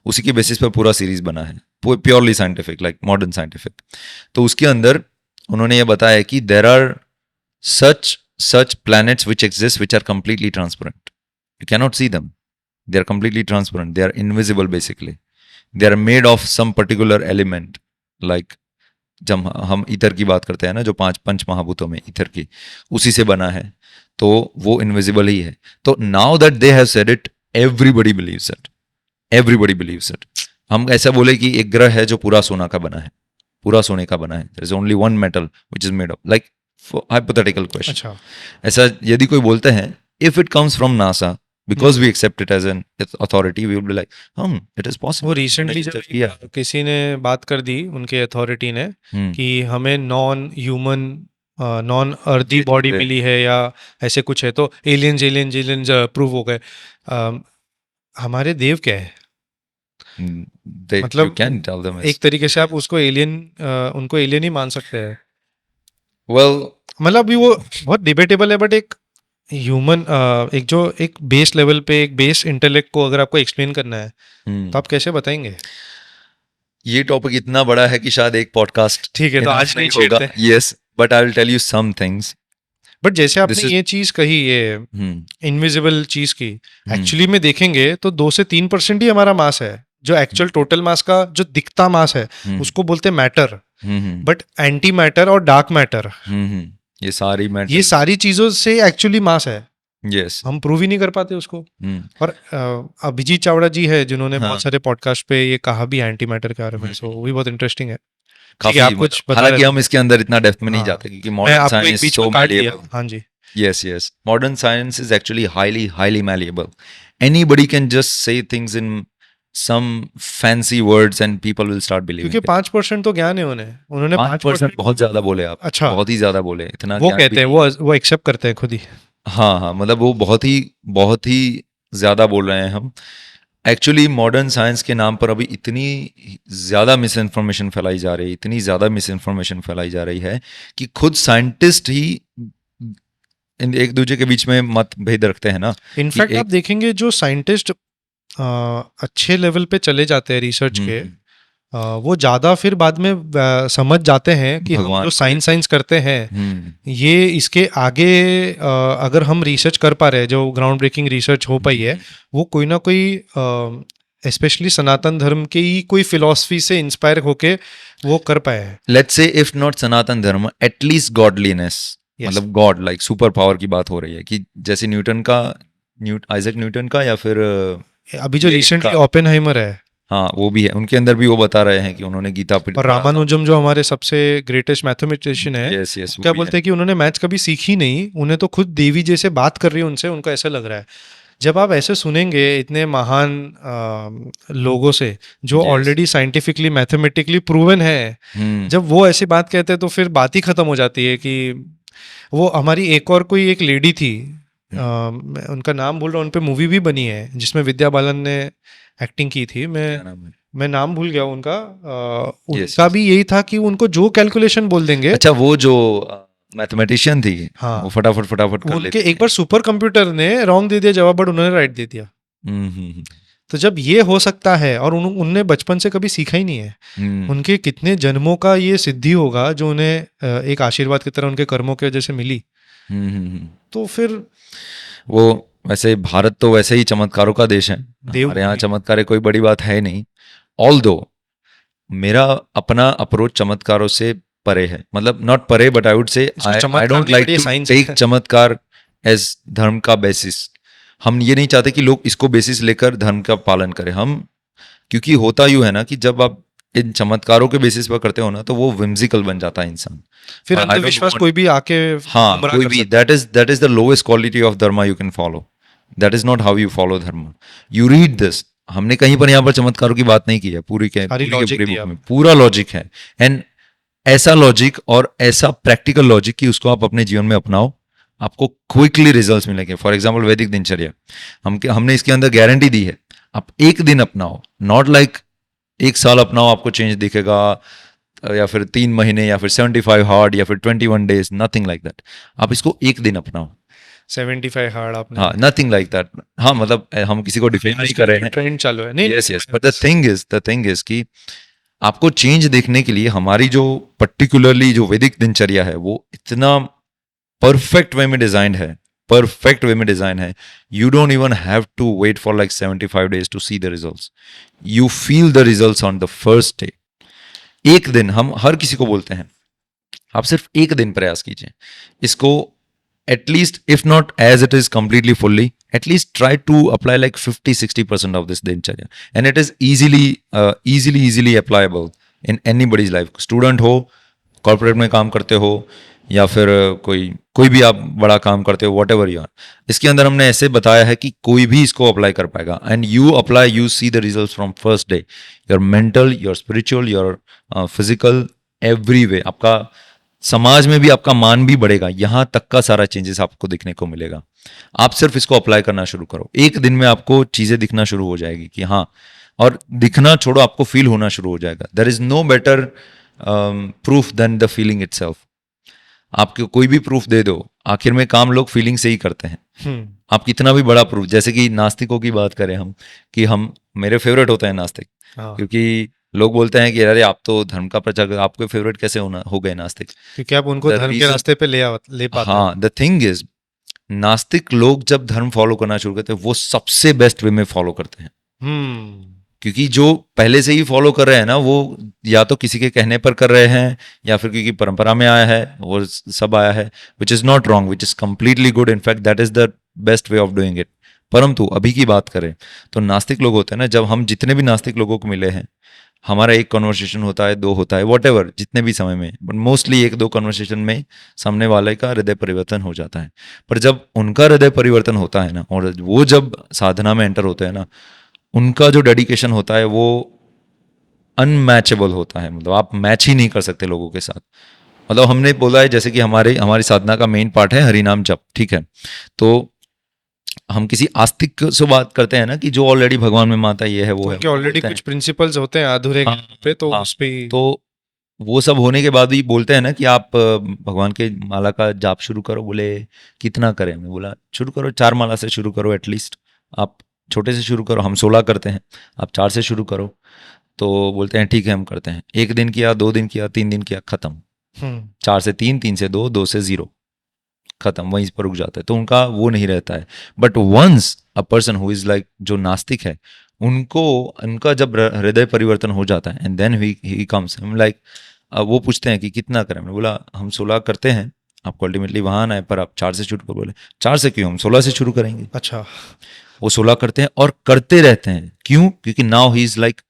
उसी के बेसिस पर पूरा सीरीज बना है, purely scientific, like modern scientific. तो उसके अंदर उन्होंने ये बताया कि there are such planets which exist which are completely transparent. You cannot see them. They are completely transparent. They are invisible basically. They are made of some particular element. Like जब हम ether की बात करते हैं ना, जो 5 पंच महाभूतों में ether की, उसी से बना है, तो वो इनविजिबल ही है। तो now that they have said it, everybody beliefs it, everybody beliefs it. हम ऐसा बोले कि एक ग्रह है जो पूरा सोना का बना है, पूरा सोने का बना है, there is only one metal which is made of, like hypothetical question. अच्छा, ऐसा यदि कोई बोलते हैं, if it comes from NASA, because we accept it as an authority, we will be like, it is possible. वो recently जब किसी ने बात कर दी, उनके अथॉरिटी ने, कि हमें non human, non earthy body मिली है या ऐसे कुछ है, तो एलियंस प्रूव हो गए। हमारे देव क्या है? मतलब can tell them एक तरीके से आप उसको एलियन, उनको एलियन ही मान सकते हैं। well, मतलब वो बहुत डिबेटेबल है, बट एक ह्यूमन, एक जो एक बेस लेवल पे, एक बेस इंटेलेक्ट को अगर आपको एक्सप्लेन करना है, तो आप कैसे बताएंगे? ये टॉपिक इतना बड़ा है कि शायद एक पॉडकास्ट, ठीक है, तो आज नहीं छेड़ते। Yes, but I will tell you some things. But जैसे आपने ये चीज कही, ये इनविजिबल चीज की, एक्चुअली में देखेंगे तो 2 से 3% ही हमारा मास है। जो एक्चुअल टोटल मास का जो दिखता मास है, उसको बोलते हैं मैटर। बट एंटी मैटर और डार्क मैटर, ये सारी चीजों से एक्चुअली मास है। Yes. हम प्रूव ही नहीं कर पाते उसको। और अभिजीत चावड़ा जी है जिन्होंने बहुत सारे पॉडकास्ट पे ये कहा भी एंटी मैटर के बारे में, सो वो भी बहुत इंटरेस्टिंग है। काफी, आप कुछ हालांकि हम इसके अंदर इतना डेप्थ में नहीं जाते, क्योंकि modern science is so malleable. हाँ जी, yes, modern science is actually highly malleable. Anybody can just say things in some fancy words and people will start believing. क्योंकि 5% तो ज्ञान है उन्होंने 5% बहुत ज्यादा बोले आप। अच्छा, बहुत ही ज्यादा बोले, इतना वो कहते हैं, वो एक्सेप्ट करते हैं खुद ही। हाँ, मतलब वो बहुत ही ज्यादा बोल रहे हैं हम। एक्चुअली मॉडर्न साइंस के नाम पर अभी इतनी ज़्यादा मिस इन्फॉर्मेशन फैलाई जा रही है, इतनी ज़्यादा मिस इन्फॉर्मेशन फैलाई जा रही है कि खुद साइंटिस्ट ही एक दूसरे के बीच में मतभेद रखते हैं ना। इनफैक्ट आप देखेंगे जो साइंटिस्ट अच्छे लेवल पे चले जाते हैं रिसर्च के, वो ज़्यादा फिर बाद में समझ जाते हैं कि हम जो साइंस करते हैं, ये इसके आगे अगर हम रिसर्च कर पा रहे हैं, जो ग्राउंड ब्रेकिंग रिसर्च हो पाई है, वो कोई ना कोई स्पेशली सनातन धर्म के ही कोई फिलॉसफी से इंस्पायर होके वो कर पाए हैं। लेट्स से इफ नॉट सनातन धर्म, एटलीस्ट गॉडलीनेस, मतलब गॉड लाइक सुपर पावर की बात हो रही है कि जैसे आइजैक न्यूटन का, या फिर अभी जो रिसेंटली ओपेनहाइमर है, हाँ वो भी है, उनके अंदर भी वो बता रहे हैं कि उन्होंने गीता पढ़ा और था। रामानुजम जो हमारे सबसे ग्रेटेस्ट मैथमेटिशियन है, यस यस, क्या बोलते हैं कि उन्होंने मैथ्स कभी सीखी नहीं, उन्हें तो खुद देवी जैसे बात कर रही है उनसे, उनको ऐसा लग रहा है। जब आप ऐसे सुनेंगे इतने महान लोगों से जो Yes. Already scientifically mathematically proven है, जब वो ऐसी बात कहते हैं तो फिर बात ही खत्म हो जाती है। कि वो हमारी एक और कोई एक लेडी थी, मैं उनका नाम भूल रहा हूँ, उन पे मूवी भी बनी है जिसमें विद्या बालन ने एक्टिंग की थी। क्या नाम है? मैं नाम भूल गया उनका। Yes, उनका yes. भी यही था कि उनको जो कैलकुलेशन बोल देंगे। अच्छा, वो जो मैथमेटिशियन थी, हाँ, वो फटाफट फटाफट कर उनके लेती एक बार सुपर कंप्यूटर ने रॉन्ग दे दिया जवाब, बट उन्होंने राइट दे दिया। हम्म। तो जब ये हो सकता है और उनने बचपन से कभी सीखा ही नहीं है, उनके कितने जन्मों का ये सिद्धि होगा जो उन्हें एक आशीर्वाद की तरह उनके कर्मों की वजह से मिली। तो फिर वो वैसे भारत तो वैसे ही चमत्कारों का देश है, हमारे यहाँ चमत्कार कोई बड़ी बात है नहीं। ऑल्दो मेरा अपना अप्रोच चमत्कारों से परे है, मतलब नॉट परे, but I would say I don't like to take चमत्कार एज धर्म का बेसिस। हम ये नहीं चाहते कि लोग इसको बेसिस लेकर धर्म का पालन करें हम, क्योंकि होता यूं है ना कि जब आप इन चमत्कारों के बेसिस पर करते हो ना तो वो विम्सिकल बन जाता है इंसान। फिर अंधविश्वास कोई भी आके हाँ कोई भी, that is the lowest quality of Dharma you can follow. That is not how you follow धर्म। यू रीड दिस, हमने कहीं पर यहाँ पर चमत्कारों की बात नहीं की है, पूरी बुक में पूरा लॉजिक है। एंड ऐसा लॉजिक और ऐसा प्रैक्टिकल लॉजिक कि उसको आप अपने जीवन में अपनाओ, आपको क्विकली रिजल्ट्स मिलेंगे। फॉर एग्जांपल वैदिक दिनचर्या, हमने इसके अंदर गारंटी दी है, आप एक दिन अपनाओ, नॉट लाइक एक साल अपनाओ आपको चेंज दिखेगा, या फिर 3 महीने, या फिर 75 हार्ड, या फिर 21 डेज, नथिंग लाइक दैट। आप इसको एक दिन अपनाओ। 75 हार्ड आपने, हाँ, नथिंग लाइक दैट। हाँ मतलब हम किसी को डिफेम नहीं कर रहे हैं, ट्रेंड चालू है नहीं। Yes yes, but the thing is कि आपको चेंज देखने के लिए हमारी जो पर्टिकुलरली जो वैदिक दिनचर्या है वो इतना परफेक्ट वे में डिजाइंड है, परफेक्ट वे में डिजाइन है। You don't even have to wait for like 75 days to see the results, you feel the results on the first day. एक दिन, हम हर किसी को बोलते हैं आप सिर्फ एक दिन प्रयास कीजिए इसको, at least if not as it is completely fully, at least try to apply like 50-60% of this dincharya, and it is easily appliable in anybody's life. Student हो, कॉर्पोरेट में काम करते हो, या फिर कोई भी आप बड़ा काम करते हो, वॉट एवर यू आर, इसके अंदर हमने ऐसे बताया है कि कोई भी इसको अप्लाई कर पाएगा। And you apply, you see the result from first day, your mental, your spiritual, your physical, every way. आपका समाज में भी आपका मान भी बढ़ेगा, यहाँ तक का सारा चेंजेस आपको दिखने को मिलेगा। आप सिर्फ इसको अप्लाई करना शुरू करो, एक दिन में आपको चीजें दिखना शुरू हो जाएगी कि हाँ, और दिखना छोड़ो, आपको फील होना शुरू हो जाएगा। There is no better proof than the feeling itself. आपको कोई भी प्रूफ दे दो, आखिर में काम लोग फीलिंग से ही करते हैं। आप कितना भी बड़ा प्रूफ, जैसे कि नास्तिकों की बात करें हम, कि हम, मेरे फेवरेट होते हैं नास्तिक, क्योंकि लोग बोलते हैं कि अरे आप तो धर्म का प्रचार, आपके फेवरेट कैसे हो गए नास्तिक, क्योंकि आप उनको धर्म के रास्ते पे ले पाते। हाँ, द थिंग इज, नास्तिक लोग जब धर्म फॉलो करना शुरू करते हैं वो सबसे बेस्ट वे में फॉलो करते हैं। क्योंकि जो पहले से ही फॉलो कर रहे हैं ना, वो या तो किसी के कहने पर कर रहे हैं, या फिर क्योंकि परंपरा में आया है और सब आया है, which is not wrong, which is completely good, in fact that is the best way of doing it. परंतु अभी की बात करें तो नास्तिक लोग होते हैं ना, जब हम जितने भी नास्तिक लोगों को मिले हैं, हमारा एक कन्वर्सेशन होता है, 2 होता है, वॉट एवर, जितने भी समय में, बट मोस्टली 1-2 कन्वर्सेशन में सामने वाले का हृदय परिवर्तन हो जाता है। पर जब उनका हृदय परिवर्तन होता है ना, और वो जब साधना में एंटर होते हैं ना, उनका जो डेडिकेशन होता है वो अनमैचेबल होता है। मतलब आप मैच ही नहीं कर सकते लोगों के साथ। मतलब हमने बोला है, जैसे कि हमारी साधना का मेन पार्ट है हरिनाम जप, ठीक है, तो हम किसी आस्तिक से बात करते हैं ना कि जो ऑलरेडी भगवान में माता ये है वो है, ऑलरेडी कुछ प्रिंसिपल्स होते हैं अधूरे पे, तो उस पे तो वो सब होने के बाद भी बोलते हैं ना कि आप भगवान के माला का जाप शुरू करो। बोले कितना करें? मैं बोला शुरू करो 4 माला से शुरू करो, एटलीस्ट आप छोटे से शुरू करो, हम 16 करते हैं, आप 4 से शुरू करो। तो बोलते हैं ठीक है हम करते हैं। 1 दिन किया, 2 दिन किया, 3 दिन किया, खत्म। 4 से 3, 3 से 2, 2 से 0, खत्म, वहीं पर रुक जाता है। तो उनका वो नहीं रहता है। But once a person who is like, जो नास्तिक है, उनका जब हृदय परिवर्तन हो जाता है, एंड देन ही कम्स, हम लाइक, वो पूछते हैं कि कितना करें? मैंने बोला हम 16 करते हैं, आपको अल्टीमेटली वहां आना है, पर आप 4 से शुरू करो। बोले 4 से क्यों, हम 16 से शुरू करेंगे। अच्छा, वो 16 करते हैं और करते रहते हैं। क्यों? क्योंकि now he is like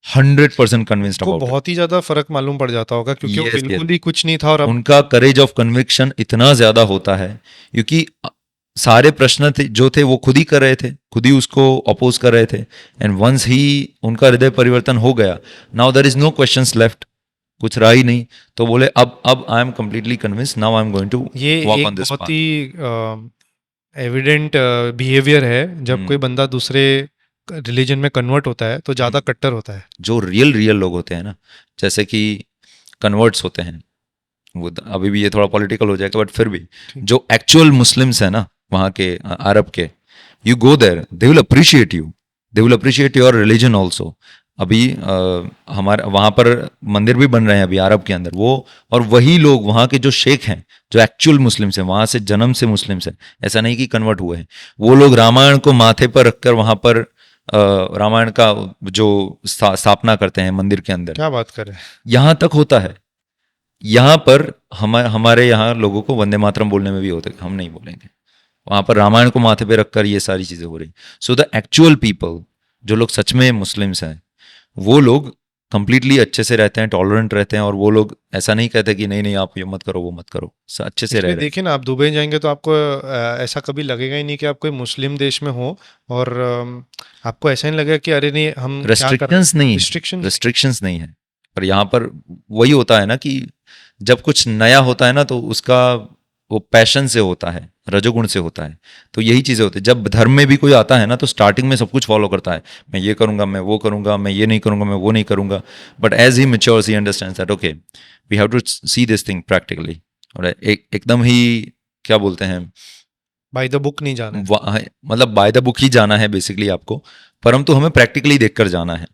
100% convinced को अबाउट। बहुत ही ज्यादा फर्क मालूम पड़ जाता होगा क्योंकि वो Yes, बिल्कुल yes. ही कुछ नहीं था और अब उनका करेज ऑफ कन्विक्शन इतना ज्यादा होता है क्योंकि सारे प्रश्न थे जो थे वो खुद ही कर रहे थे, खुद ही उसको अपोज कर रहे थे। एंड वंस ही उनका हृदय परिवर्तन हो गया, now there is no questions left, कुछ रहा ही नहीं। तो बोले अब I am completely convinced, now I am going to ये वॉक एक ऑन दिस बहुत पाथ। ही एविडेंट बिहेवियर है जब कोई बंदा दूसरे रिलीजन में कन्वर्ट होता है तो ज्यादा कट्टर होता है। जो रियल लोग होते हैं ना, जैसे कि कन्वर्ट्स होते हैं, वो अभी भी ये थोड़ा पॉलिटिकल हो जाएगा बट फिर भी जो एक्चुअल मुस्लिम्स है ना वहाँ के अरब के, you go there, they will appreciate you, they will appreciate your religion also. अभी हमारे वहाँ पर मंदिर भी बन रहे हैं अभी अरब के अंदर वो, और वही लोग वहाँ के जो शेख हैं जो एक्चुअल मुस्लिम्स हैं, वहाँ से जन्म से मुस्लिम्स हैं, ऐसा नहीं कि कन्वर्ट हुए हैं, वो लोग रामायण को माथे पर रखकर वहाँ पर रामायण का जो स्थापना करते हैं मंदिर के अंदर। क्या बात करें। यहाँ तक होता है। यहाँ पर हमारे यहाँ लोगों को वंदे मातरम बोलने में भी होते, हम नहीं बोलेंगे। वहाँ पर रामायण को माथे पे रखकर ये सारी चीजें हो रही। सो द एक्चुअल पीपल, जो लोग सच में मुस्लिम्स हैं, वो लोग कंप्लीटली अच्छे से रहते हैं, टॉलरेंट रहते हैं, और वो लोग ऐसा नहीं कहते कि नहीं नहीं आप ये मत करो वो मत करो, अच्छे से रह रहे हैं। देखिए ना, आप दुबई जाएंगे तो आपको ऐसा कभी लगेगा ही नहीं कि आप कोई मुस्लिम देश में हो, और आपको ऐसा नहीं लगेगा कि अरे नहीं हम रेस्ट्रिक्शंस नहीं, रिस्ट्रिक्शंस नहीं है। पर यहाँ पर वही होता है ना कि जब कुछ नया होता है ना तो उसका वो पैशन से होता है, रजोगुण से होता है। तो यही चीजें होती है। जब धर्म में भी कोई आता है ना तो स्टार्टिंग में सब कुछ फॉलो करता है, मैं ये करूंगा, मैं वो करूंगा, मैं ये नहीं करूंगा, मैं वो नहीं करूंगा। But as he matures he understands that okay we have to see this thing practically. और एकदम ही क्या बोलते हैं, बाय द बुक नहीं जाना है। मतलब बाय द बुक ही जाना है बेसिकली आपको, परंतु हमें प्रैक्टिकली देखकर जाना है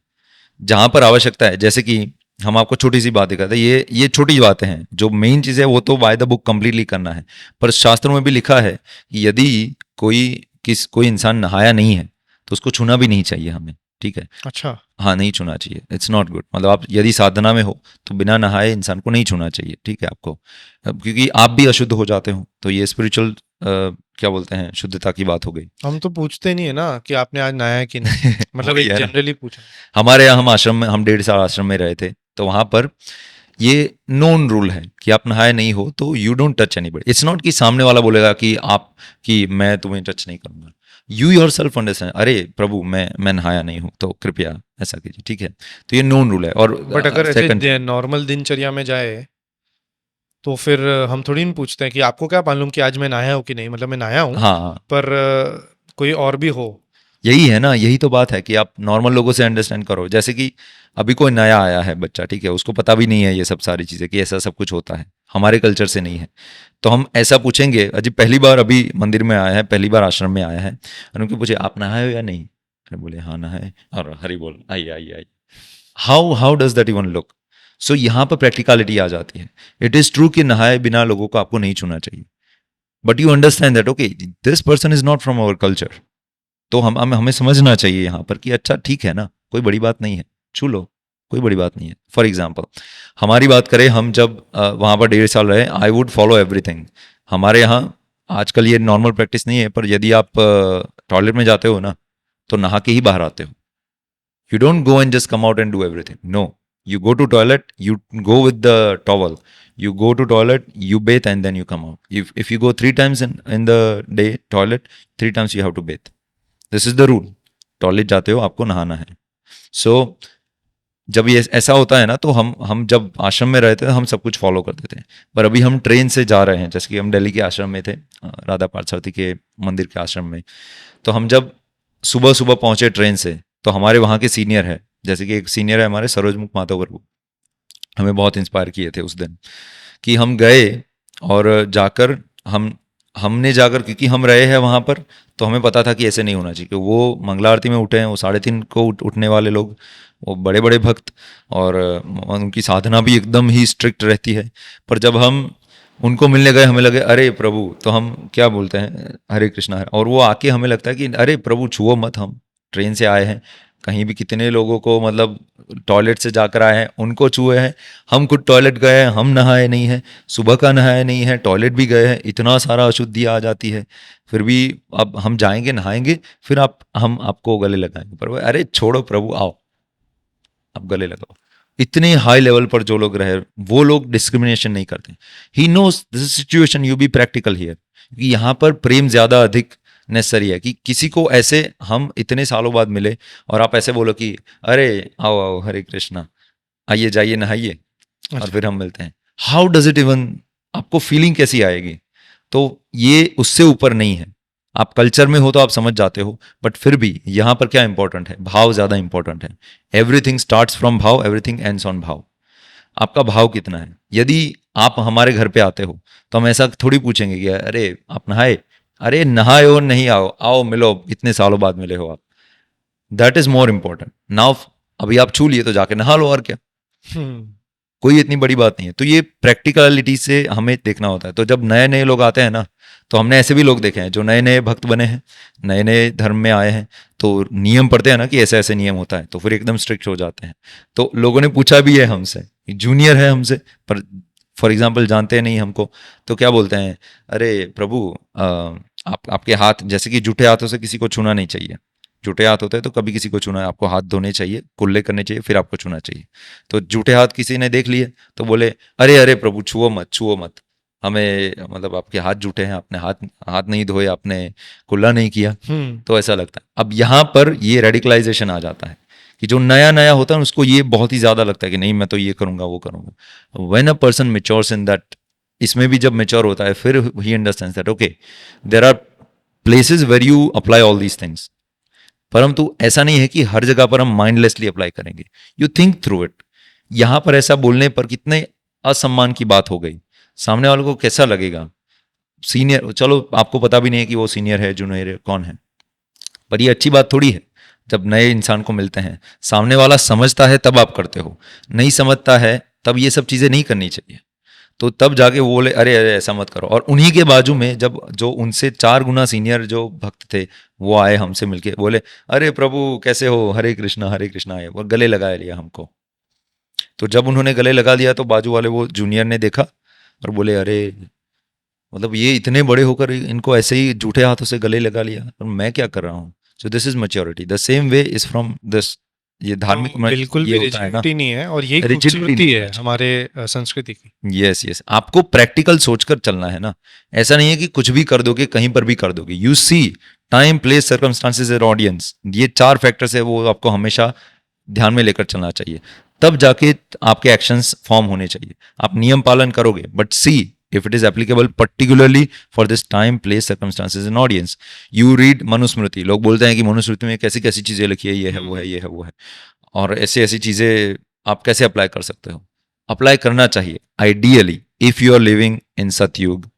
जहां पर आवश्यकता है। जैसे कि हम आपको छोटी सी बात दिखाते हैं, ये छोटी बातें हैं, जो मेन चीज़ है वो तो बाय द बुक कंप्लीटली करना है। पर शास्त्रों में भी लिखा है कि यदि कोई इंसान नहाया नहीं है तो उसको छूना भी नहीं चाहिए हमें, ठीक है। अच्छा, हाँ, नहीं छूना चाहिए, इट्स नॉट गुड। मतलब आप यदि साधना में हो तो बिना नहाए इंसान को नहीं छूना चाहिए, ठीक है आपको, क्योंकि आप भी अशुद्ध हो जाते हो। तो ये स्पिरिचुअल क्या बोलते हैं, शुद्धता की बात हो गई। हम तो पूछते नहीं है ना कि आपने आज नहाया है कि नहीं। मतलब एक जनरली पूछा। हमारे यहाँ हम आश्रम में, हम 1.5 साल आश्रम में रहे थे, तो वहां पर ये नोन रूल है कि आप नहाए नहीं हो तो you don't touch anybody. It's not कि सामने वाला बोलेगा कि मैं तुम्हें टच नहीं करूंगा। यू योरसेल्फ अंडरस्टैंड, अरे प्रभु मैं नहाया नहीं हूं तो कृपया ऐसा कीजिए, ठीक है। तो ये नोन रूल है। और बट अगर ऐसे नॉर्मल दिनचर्या में जाए तो फिर हम थोड़ी नहीं पूछते हैं कि आपको क्या मालूम कि आज मैं नहाया हूँ कि नहीं। मतलब मैं नहाया हूँ, हाँ, पर कोई और भी हो। यही है ना, यही तो बात है कि आप नॉर्मल लोगों से अंडरस्टैंड करो। जैसे कि अभी कोई नया आया है बच्चा, ठीक है, उसको पता भी नहीं है ये सब सारी चीज़ें कि ऐसा सब कुछ होता है, हमारे कल्चर से नहीं है। तो हम ऐसा पूछेंगे, अजी पहली बार अभी मंदिर में आया है, पहली बार आश्रम में आया है, और उनके पूछे आप नहाए हो या नहीं, अरे बोले हाँ नहाए, और हरी बोल आइए आइए आइए। How does that even look. So यहाँ पर प्रैक्टिकलिटी आ जाती है। इट इज़ ट्रू कि नहाए बिना लोगों को आपको नहीं छूना चाहिए, but you understand that okay this person is not from our culture. तो हमें समझना चाहिए यहाँ पर कि अच्छा ठीक है ना, कोई बड़ी बात नहीं है, छू लो, कोई बड़ी बात नहीं है। फॉर एग्जाम्पल हमारी बात करें, हम जब वहाँ पर 1.5 साल रहे, आई वुड फॉलो एवरीथिंग। हमारे यहाँ आजकल ये नॉर्मल प्रैक्टिस नहीं है, पर यदि आप टॉयलेट में जाते हो ना तो नहा के ही बाहर आते हो। You don't go and just come out and do everything, no, you go to toilet, you go with the towel, you go to toilet, you bathe, and then you come out. If you go 3 times in the day toilet, 3 times you have to bathe. This is the rule. Toilet जाते हो आपको नहाना है। सो जब ये ऐसा होता है ना तो हम जब आश्रम में रहते थे हम सब कुछ फॉलो करते थे। पर अभी हम ट्रेन से जा रहे हैं, जैसे कि हम दिल्ली के आश्रम में थे, राधा पार्थसारथी के मंदिर के आश्रम में। तो हम जब सुबह सुबह पहुंचे ट्रेन से, तो हमारे वहाँ के सीनियर है, जैसे कि एक सीनियर है हमारे सरोजमुख माधव प्रभु, हमें बहुत इंस्पायर किए थे उस दिन कि हम गए और जाकर हमने जाकर, क्योंकि हम रहे हैं वहाँ पर, तो हमें पता था कि ऐसे नहीं होना चाहिए। कि वो मंगला आरती में उठे हैं, वो 3:30 को उठने वाले लोग, वो बड़े बड़े भक्त, और उनकी साधना भी एकदम ही स्ट्रिक्ट रहती है। पर जब हम उनको मिलने गए हमें लगे अरे प्रभु, तो हम क्या बोलते हैं हरे कृष्णा, और वो आके हमें लगता है कि अरे प्रभु छुओ मत, हम ट्रेन से आए हैं, कहीं भी कितने लोगों को मतलब टॉयलेट से जाकर आए हैं उनको छुए हैं, हम खुद टॉयलेट गए हैं, हम नहाए नहीं हैं, सुबह का नहाए नहीं है, टॉयलेट भी गए हैं, इतना सारा अशुद्धि आ जाती है। फिर भी अब हम जाएंगे नहाएंगे, फिर हम आपको गले लगाएंगे। पर अरे छोड़ो प्रभु, आओ। आप गले लगाओ। इतने हाई लेवल पर जो लोग रहे वो लोग डिस्क्रिमिनेशन नहीं करते। He knows this situation, you be practical here, कि यहाँ पर प्रेम ज्यादा अधिक नेसेसरी है कि किसी को ऐसे हम इतने सालों बाद मिले और आप ऐसे बोलो कि अरे आओ आओ हरे कृष्णा, आइए जाइए नहाइए और फिर हम मिलते हैं। हाउ डज इट इवन, आपको फीलिंग कैसी आएगी? तो ये उससे ऊपर नहीं है। आप कल्चर में हो तो आप समझ जाते हो, बट फिर भी यहाँ पर क्या इंपॉर्टेंट है? भाव ज्यादा इंपॉर्टेंट है। एवरीथिंग स्टार्ट्स फ्रॉम भाव, एवरीथिंग एंड्स ऑन भाव। आपका भाव कितना है? यदि आप हमारे घर पे आते हो तो हम ऐसा थोड़ी पूछेंगे कि अरे आप नहाए, अरे नहाए हो नहीं, आओ आओ मिलो, इतने सालों बाद मिले हो आप। That is more important now. अभी आप छू लिए तो जाके नहा लो, और क्या, कोई इतनी बड़ी बात नहीं है। तो ये प्रैक्टिकलिटी से हमें देखना होता है। तो जब नए नए लोग आते हैं ना, तो हमने ऐसे भी लोग देखे हैं जो नए नए भक्त बने हैं, नए नए धर्म में आए हैं, तो नियम पढ़ते हैं ना कि ऐसे ऐसे नियम होता है, तो फिर एकदम स्ट्रिक्ट हो जाते हैं। तो लोगों ने पूछा भी है हमसे, जूनियर है हमसे पर फॉर एग्जाम्पल जानते नहीं हमको, तो क्या बोलते हैं, अरे प्रभु आपके हाथ, जैसे कि जूठे हाथों से किसी को छूना नहीं चाहिए। जूठे हाथ होते हैं तो कभी किसी को छूना, आपको हाथ धोने चाहिए, कुल्ले करने चाहिए, फिर आपको छूना चाहिए। तो जूठे हाथ किसी ने देख लिए तो बोले अरे अरे प्रभु छुओ मत, छुओ मत, हमें मतलब आपके हाथ जूठे हैं, आपने हाथ हाथ नहीं धोए, आपने कुल्ला नहीं किया। तो ऐसा लगता है। अब यहाँ पर ये रेडिकलाइजेशन आ जाता है कि जो नया नया होता है उसको ये बहुत ही ज्यादा लगता है कि नहीं मैं तो ये करूंगा वो करूंगा। When a person matures in that, इसमें भी जब मैच्योर होता है फिर he understands that okay there are places where you apply all these things. परंतु ऐसा नहीं है कि हर जगह पर हम माइंडलेसली अप्लाई करेंगे। You think through it. यहां पर ऐसा बोलने पर कितने असम्मान की बात हो गई, सामने वालों को कैसा लगेगा? सीनियर, चलो आपको पता भी नहीं है कि वो सीनियर है जूनियर है कौन है, पर ये अच्छी बात थोड़ी है। जब नए इंसान को मिलते हैं, सामने वाला समझता है तब आप करते हो, नहीं समझता है तब ये सब चीजें नहीं करनी चाहिए। तो तब जाके वो बोले अरे अरे ऐसा मत करो। और उन्हीं के बाजू में जब जो उनसे 4 गुना सीनियर जो भक्त थे वो आए हमसे मिलके, बोले अरे प्रभु कैसे हो, हरे कृष्णा आए, वो गले लगा लिया हमको। तो जब उन्होंने गले लगा दिया तो बाजू वाले वो जूनियर ने देखा और बोले अरे मतलब ये इतने बड़े होकर इनको ऐसे ही झूठे हाथों से गले लगा लिया, और मैं क्या कर रहा हूँ? सो this is maturity. The same way is from this, ये धार्मिक में बिल्कुल ये भी होता है ना, रिजिडिटी नहीं है, और यही Rigidity खूबसूरती नहीं है है। हमारे संस्कृति की। यस यस, आपको प्रैक्टिकल सोचकर चलना है ना। ऐसा नहीं है कि कुछ भी कर दोगे, कहीं पर भी कर दोगे। You see time place circumstances and audience, ये 4 फैक्टर्स है, वो आपको हमेशा ध्यान में लेकर चलना चाहिए। तब जाके आपके एक्शंस फॉर्म होने चाहिए। आप नियम पालन करोगे, but see if it is applicable particularly for this time place circumstances and audience. You read Manusmriti, लोग बोलते हैं कि मनुस्मृति में कैसी कैसी चीजें लिखी है, ये है वो है, ये है वो है, और ऐसी ऐसी चीजें आप कैसे अप्लाई कर सकते हो? अप्लाई करना चाहिए ideally if you are living in Satyug,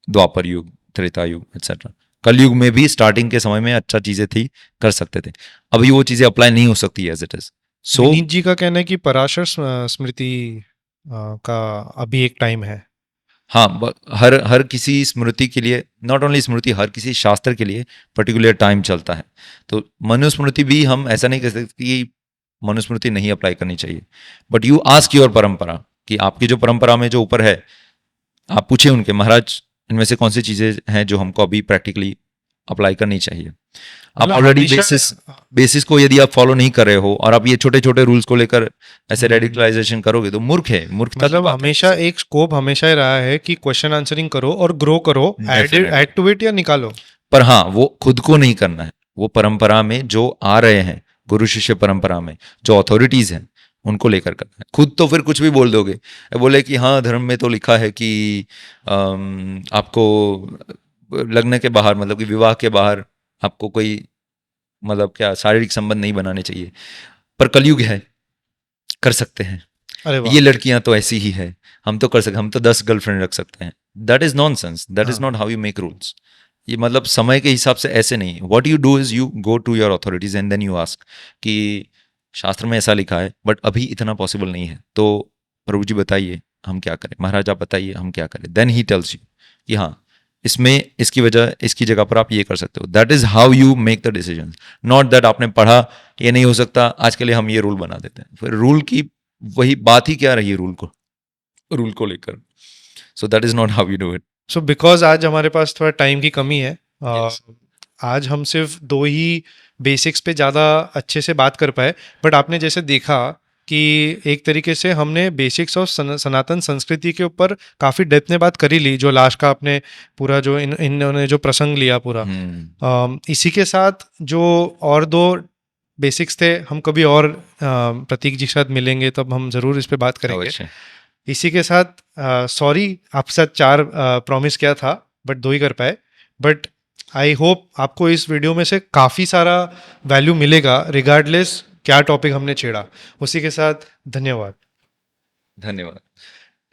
Dwapar युग, त्रेता युग एक्सेट्रा। कलयुग में भी स्टार्टिंग के समय में अच्छा चीजें थी, कर सकते थे। अभी वो चीजें अप्लाई नहीं हो सकती एज इट इज। सो विनीत जी का कहना है कि पराशर स्मृति का अभी एक टाइम है। हाँ, हर हर किसी स्मृति के लिए, नॉट ओनली स्मृति, हर किसी शास्त्र के लिए पर्टिकुलर टाइम चलता है। तो मनुस्मृति भी हम ऐसा नहीं कह सकते कि मनुस्मृति नहीं अप्लाई करनी चाहिए, बट यू आस्क योर परंपरा कि आपकी जो परंपरा में जो ऊपर है, आप पूछे उनके महाराज इनमें से कौन सी चीजें हैं जो हमको अभी प्रैक्टिकली अप्लाई करनी चाहिए। आप मतलब ऑलरेडी हमेशा बेसिस को यदि आप फॉलो नहीं कर रहे हो और आप ये छोटे छोटे रूल्स को लेकर ऐसे रेडिकलाइजेशन करोगे तो मूर्ख है, मूर्खता की मतलब बात है। हमेशा एक स्कोप हमेशा ही रहा है कि क्वेश्चन आंसरिंग करो और ग्रो करो, Definitely. ऐड टू इट या निकालो। पर हाँ, वो खुद को नहीं करना है, वो परंपरा में जो आ रहे हैं, गुरु शिष्य परंपरा में जो अथॉरिटीज हैं उनको लेकर करना है। खुद तो फिर कुछ भी बोल दोगे, बोले कि हाँ धर्म में तो लिखा है कि आपको लग्न के बाहर, मतलब कि विवाह के बाहर आपको कोई मतलब क्या शारीरिक संबंध नहीं बनाने चाहिए, पर कलयुग है, कर सकते हैं। अरे वाह। ये लड़कियां तो ऐसी ही है, हम तो कर सकते, हम तो 10 गर्लफ्रेंड रख सकते हैं। That is nonsense, that is not how you make rules. ये मतलब समय के हिसाब से ऐसे नहीं। What you do is you go to your authorities and then you ask कि शास्त्र में ऐसा लिखा है बट अभी इतना पॉसिबल नहीं है, तो प्रभु जी बताइए हम क्या करें, महाराज आप बताइए हम क्या करें। देन ही टेल्स यू कि हाँ इसमें इसकी वजह, इसकी जगह पर आप ये कर सकते हो। That is how you make the decision, not that आपने पढ़ा ये नहीं हो सकता आज के लिए हम ये रूल बना देते हैं। फिर रूल की वही बात ही क्या रही है रूल को लेकर। So that is not how you do it. So because आज हमारे पास थोड़ा टाइम की कमी है, Yes. आज हम सिर्फ 2 ही बेसिक्स पे ज़्यादा अच्छे से बात कर पाए, बट आपने जैसे देखा कि एक तरीके से हमने बेसिक्स ऑफ सनातन संस्कृति के ऊपर काफ़ी डेप्थ में बात करी ली, जो लास्ट का आपने पूरा जो इन्होंने जो प्रसंग लिया पूरा। इसी के साथ जो और 2 बेसिक्स थे, हम कभी और प्रतीक जी के साथ मिलेंगे तब हम ज़रूर इस पे बात करेंगे। अवश्य। इसी के साथ सॉरी आपके साथ 4 प्रॉमिस किया था बट 2 ही कर पाए, बट आई होप आपको इस वीडियो में से काफ़ी सारा वैल्यू मिलेगा रिगार्डलेस क्या टॉपिक हमने छेड़ा। उसी के साथ धन्यवाद। धन्यवाद।